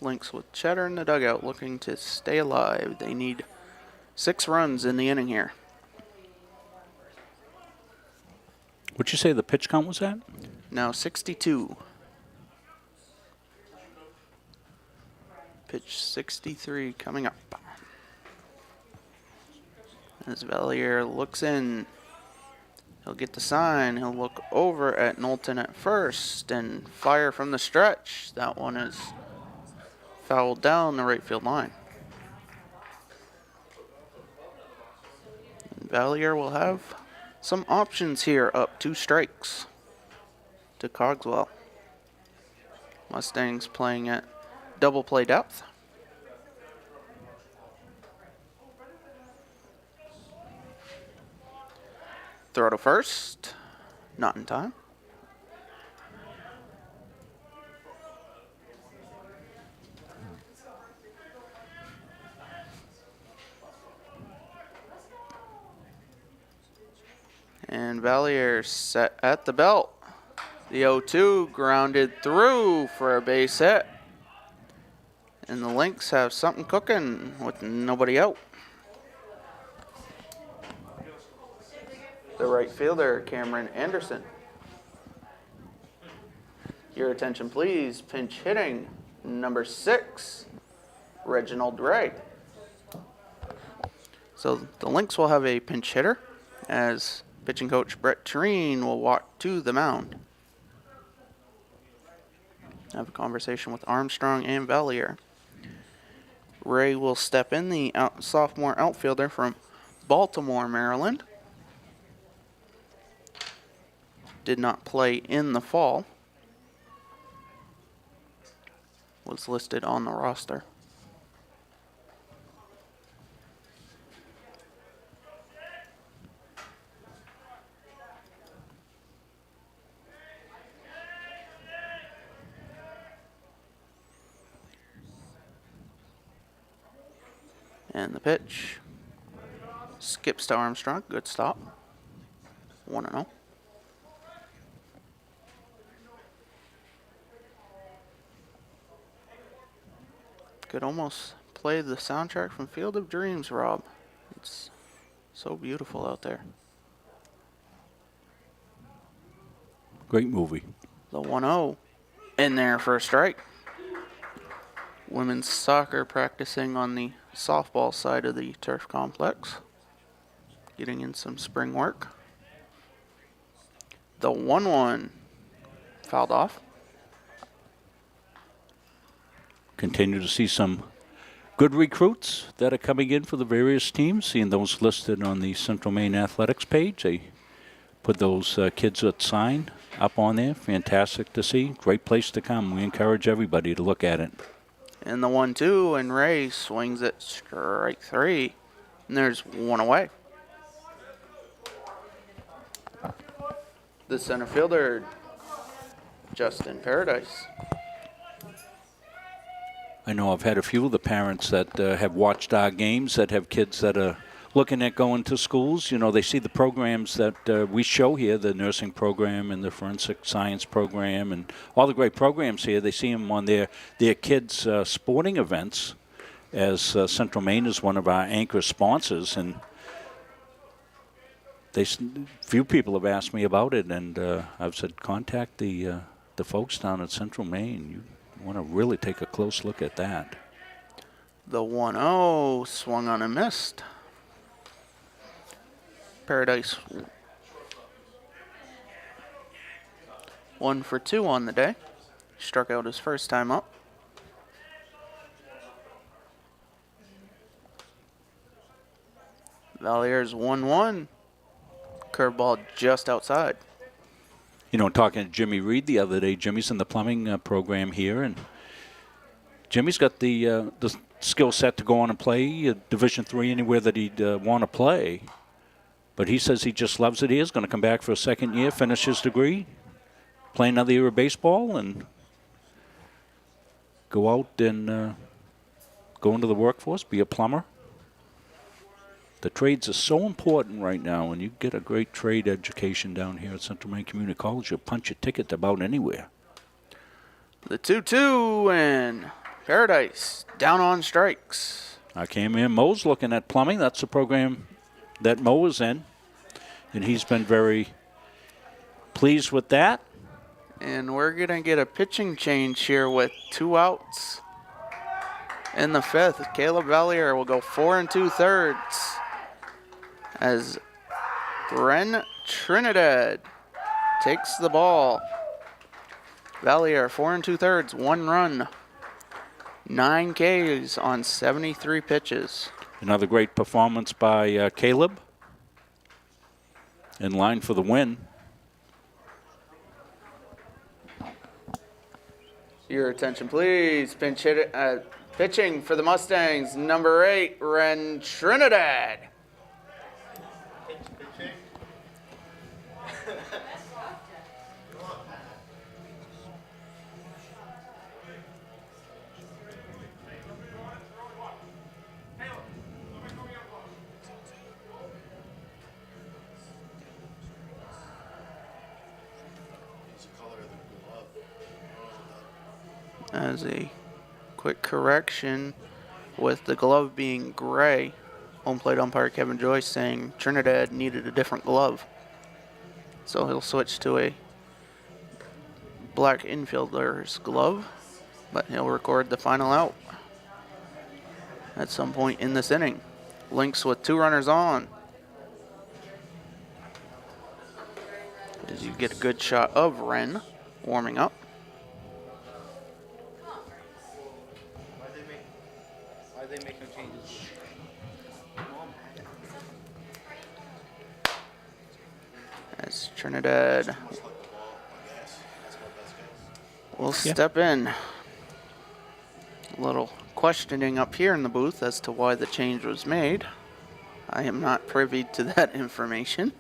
Lynx with Cheddar in the dugout looking to stay alive. They need 6 runs in the inning here. What'd you say the pitch count was at? Now 62. Pitch 63 coming up. As Valier looks in, he'll get the sign. He'll look over at Knowlton at first and fire from the stretch. That one is fouled down the right field line. And Valier will have some options here, up 2 strikes to Cogswell. Mustangs playing at double play depth. Throw to first, not in time. And Valier set at the belt. The 0-2 grounded through for a base hit. And the Lynx have something cooking with nobody out. The right fielder, Cameron Anderson. Your attention please, pinch hitting, number 6, Reginald Ray. So the Lynx will have a pinch hitter as pitching coach Brett Tureen will walk to the mound. Have a conversation with Armstrong and Valier. Ray will step in, the sophomore outfielder from Baltimore, Maryland. Did not play in the fall. Was listed on the roster. And the pitch skips to Armstrong. Good stop. 1-0. Could almost play the soundtrack from Field of Dreams, Rob. It's so beautiful out there. Great movie. The 1-0 in there for a strike. Women's soccer practicing on the softball side of the turf complex. Getting in some spring work. The 1-1 fouled off. Continue to see some good recruits that are coming in for the various teams. Seeing those listed on the Central Maine Athletics page. They put those kids that sign up on there. Fantastic to see. Great place to come. We encourage everybody to look at it. And the 1-2, and Ray swings at strike 3. And there's 1 away. The center fielder, Justin Paradise. I know I've had a few of the parents that have watched our games that have kids that are looking at going to schools. You know, they see the programs that we show here, the nursing program and the forensic science program and all the great programs here. They see them on their kids' sporting events, as Central Maine is one of our anchor sponsors. And few people have asked me about it, and I've said, contact the folks down at Central Maine. I want to really take a close look at that. The 1-0 swung on and missed. Paradise 1 for 2 on the day. Struck out his first time up. Valier's 1-1. Curveball just outside. You know, talking to Jimmy Reed the other day, Jimmy's in the plumbing program here, and Jimmy's got the skill set to go on and play Division III anywhere that he'd want to play. But he says he just loves it here. He's going to come back for a second year, finish his degree, play another year of baseball, and go out and go into the workforce, be a plumber. The trades are so important right now, and you get a great trade education down here at Central Maine Community College. You'll punch a ticket to about anywhere. The 2-2 and Paradise down on strikes. I came in, Mo's looking at plumbing. That's the program that Mo is in, and he's been very pleased with that. And we're going to get a pitching change here with 2 outs in the 5th. Caleb Valier will go 4 2/3 as Ren Trinidad takes the ball. Valier 4 2/3, 1 run, 9 Ks on 73 pitches. Another great performance by Caleb, in line for the win. Your attention, please. Pitching for the Mustangs, number 8, Ren Trinidad. As a quick correction, with the glove being gray, home plate umpire Kevin Joyce saying Trinidad needed a different glove. So he'll switch to a black infielder's glove, but he'll record the final out at some point in this inning. Lynx with 2 runners on. As you get a good shot of Ren warming up. As Trinidad will step in. A little questioning up here in the booth as to why the change was made. I am not privy to that information.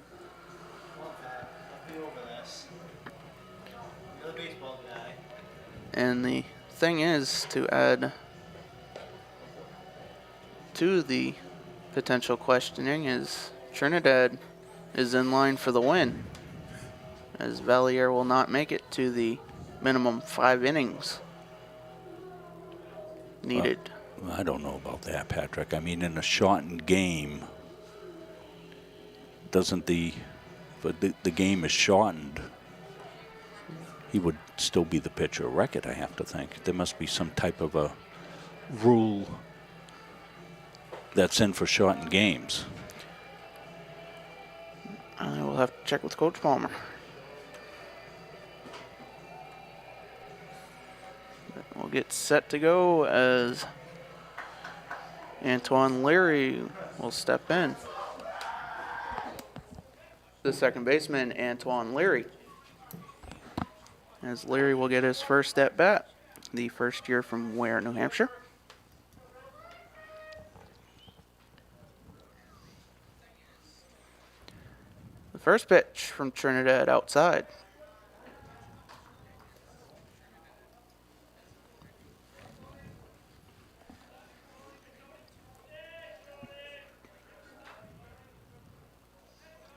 And the thing is, to add to the potential questioning, is Trinidad is in line for the win, as Valier will not make it to the minimum 5 innings needed. I don't know about that, Patrick. I mean, in a shortened game, doesn't the game is shortened, he would still be the pitcher of record, I have to think. There must be some type of a rule that's in for shortened games. I will have to check with Coach Palmer. We'll get set to go as Antoine Leary will step in. The second baseman, Antoine Leary. As Leary will get his first at bat, the first year from Ware, New Hampshire. The first pitch from Trinidad outside.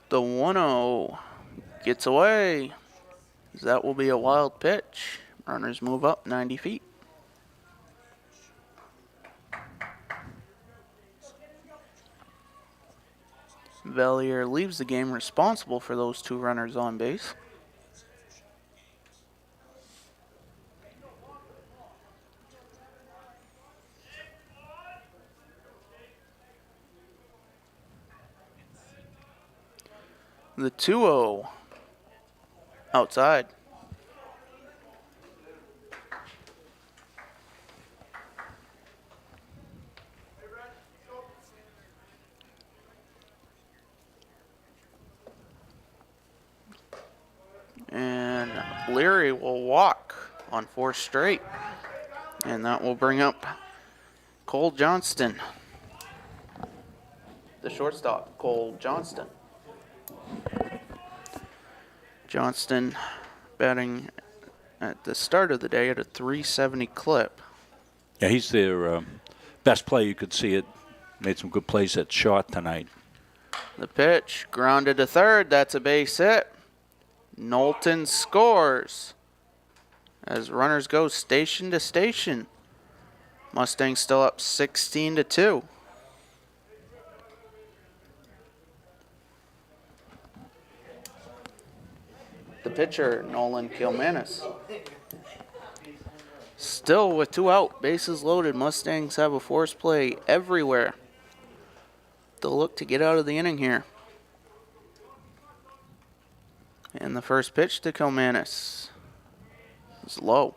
The 1-0 gets away. That will be a wild pitch. Runners move up 90 feet. Valier leaves the game responsible for those 2 runners on base. The 2-0 outside. And Leary will walk on 4 straight. And that will bring up Cole Johnston. The shortstop, Cole Johnston. Johnston batting at the start of the day at a .370 clip. Yeah, he's their best player. You could see it. Made some good plays at short tonight. The pitch, grounded to third. That's a base hit. Knowlton scores as runners go station to station. Mustangs still up 16-2. The pitcher, Nolan Kilmanis. Still with 2 out, bases loaded. Mustangs have a force play everywhere. They'll look to get out of the inning here. And the first pitch to Kilmanis is low.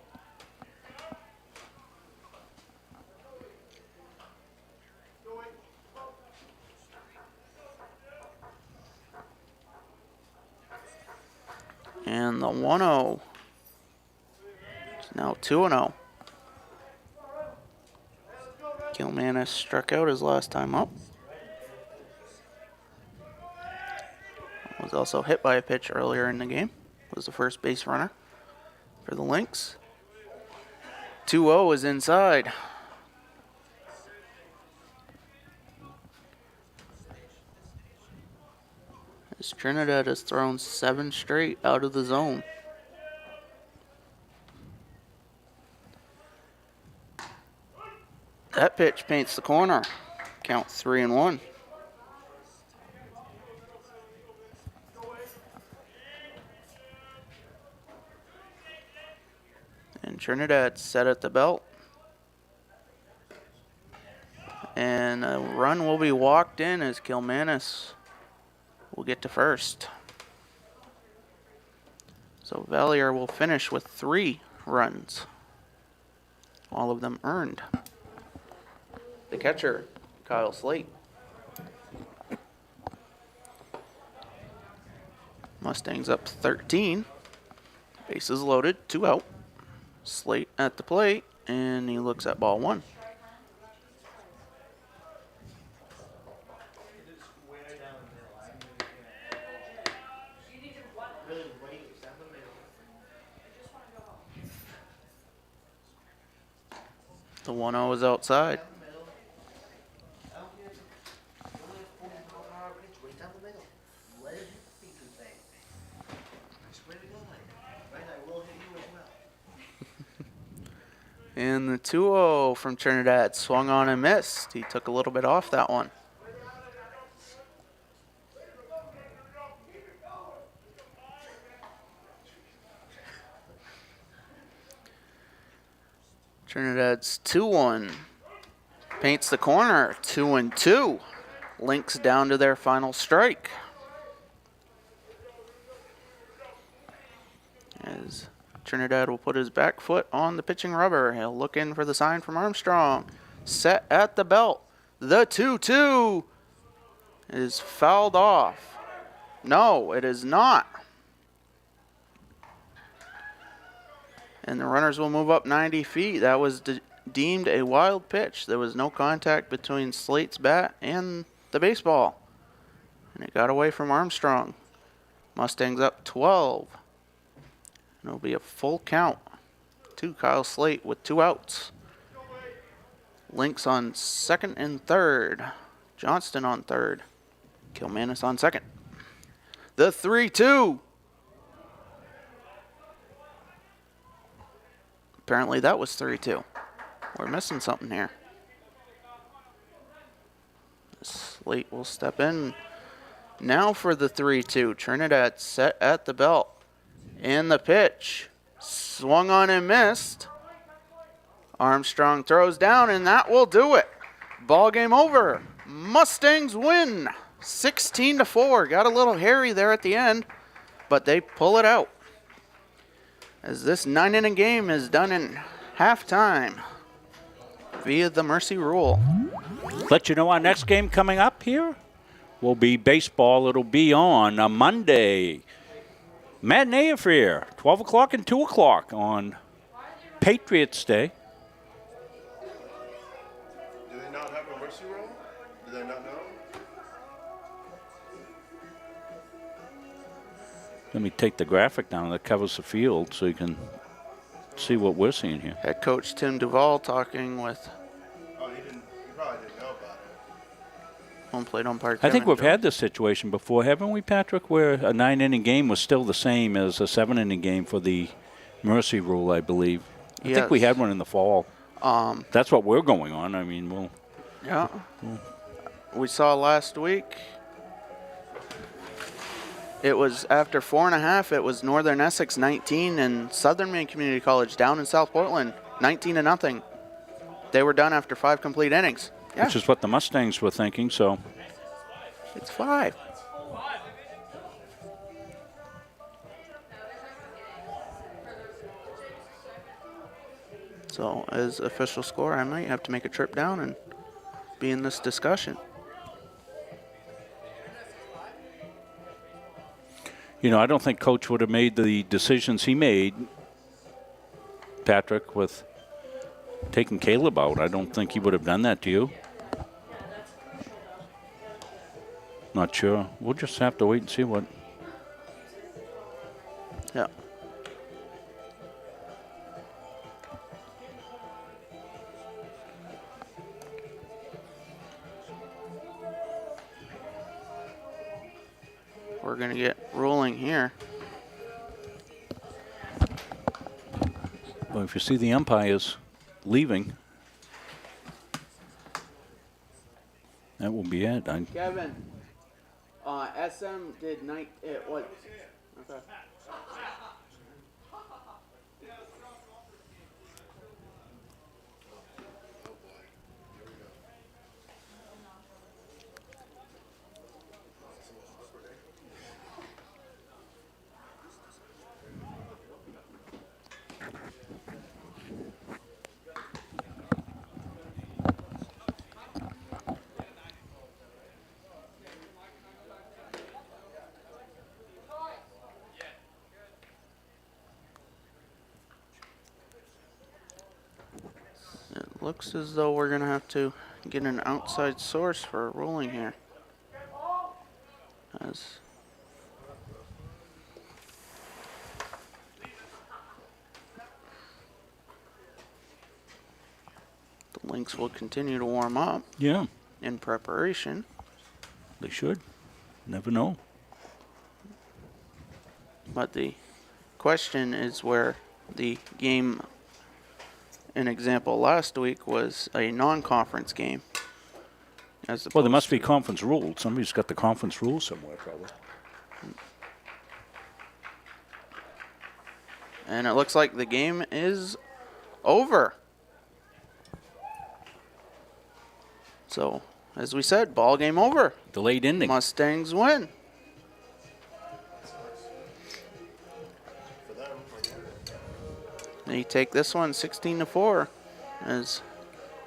And the 1-0 is now 2-0. Kilmanis struck out his last time up. Was also hit by a pitch earlier in the game. Was the first base runner for the Lynx. 2-0 is inside. As Trinidad has thrown 7 straight out of the zone. That pitch paints the corner. Count 3-1. And Trinidad set at the belt. And a run will be walked in as Kilmanis will get to first. So Valier will finish with 3 runs. All of them earned. The catcher, Kyle Slate. Mustangs up 13. Bases loaded, 2 out. Slate at the plate, and he looks at ball 1. The 1-0 is outside. And the 2-0 from Trinidad swung on and missed. He took a little bit off that one. Trinidad's 2-1 paints the corner. 2-2. Lynx down to their final strike. As Trinidad will put his back foot on the pitching rubber. He'll look in for the sign from Armstrong. Set at the belt. The 2-2 is fouled off. No, it is not. And the runners will move up 90 feet. That was deemed a wild pitch. There was no contact between Slate's bat and the baseball. And it got away from Armstrong. Mustangs up 12. And it'll be a full count to Kyle Slate with 2 outs. Lynx on second and third. Johnston on third. Kilmanis on second. The 3-2. Apparently that was 3-2. We're missing something here. Slate will step in now for the 3-2. Trinidad set at the belt. And the pitch swung on and missed. Armstrong throws down, and that will do it. Ball game over. Mustangs win 16-4. Got a little hairy there at the end, but they pull it out. As this 9-inning game is done in halftime via the mercy rule. Let you know our next game coming up here will be baseball. It'll be on a Monday. Matinee affair, 12 o'clock and 2 o'clock on Patriots Day. Do they not have a mercy rule? Do they not know? Let me take the graphic down that covers the field so you can see what we're seeing here. Head coach Tim Duvall talking with Oh, he probably didn't know about it. home plate umpire. I think Kevin we've Jones. had this situation before, haven't we, Patrick, where a 9-inning game was still the same as a 7-inning game for the mercy rule, I believe. I think we Yes. had one in the fall. That's what we're going on. I mean, we'll... Yeah. We saw last week. It was after 4.5. It was Northern Essex 19 and Southern Maine Community College down in South Portland 19-0. They were done after 5 complete innings. Yeah. Which is what the Mustangs were thinking, so... It's 5. So, as official score, I might have to make a trip down and be in this discussion. You know, I don't think Coach would have made the decisions he made, Patrick, with taking Caleb out. I don't think he would have done that to you. Not sure. We'll just have to wait and see what... Yeah. We're going to get rolling here. Well, if you see the umpires leaving, that will be it. Kevin, SM did night. What? Okay. It looks as though we're going to have to get an outside source for a ruling here. As the Lynx will continue to warm up. Yeah. In preparation. They should. Never know. But the question is where the game, an example last week, was a non-conference game. Well, there must be conference rules. Somebody's got the conference rules somewhere, probably. And it looks like the game is over. So, as we said, ball game over. Delayed ending. Mustangs win. They take this one 16-4 as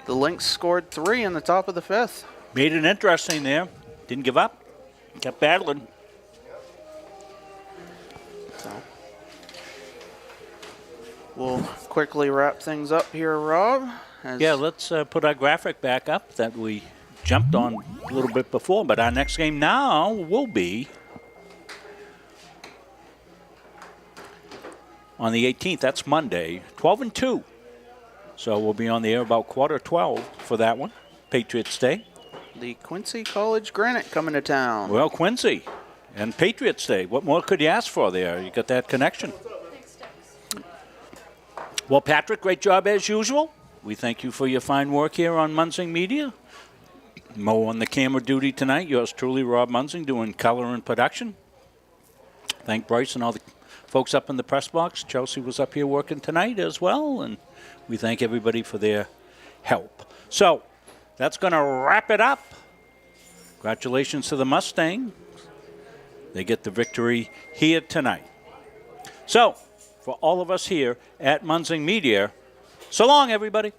the Lynx scored 3 in the top of the 5th. Made it interesting there. Didn't give up. Kept battling. So we'll quickly wrap things up here, Rob. Yeah, let's put our graphic back up that we jumped on a little bit before. But our next game now will be on the 18th. That's Monday, 12-2. So we'll be on the air about 11:15 for that one, Patriots Day. The Quincy College Granite coming to town. Well, Quincy and Patriots Day. What more could you ask for there? You got that connection. Well, Patrick, great job as usual. We thank you for your fine work here on Munzing Media. Mo on the camera duty tonight. Yours truly, Rob Munzing, doing color and production. Thank Bryce and all the folks up in the press box. Chelsea was up here working tonight as well, and we thank everybody for their help. So that's going to wrap it up. Congratulations to the Mustangs. They get the victory here tonight. So, for all of us here at Munzing Media, so long, everybody.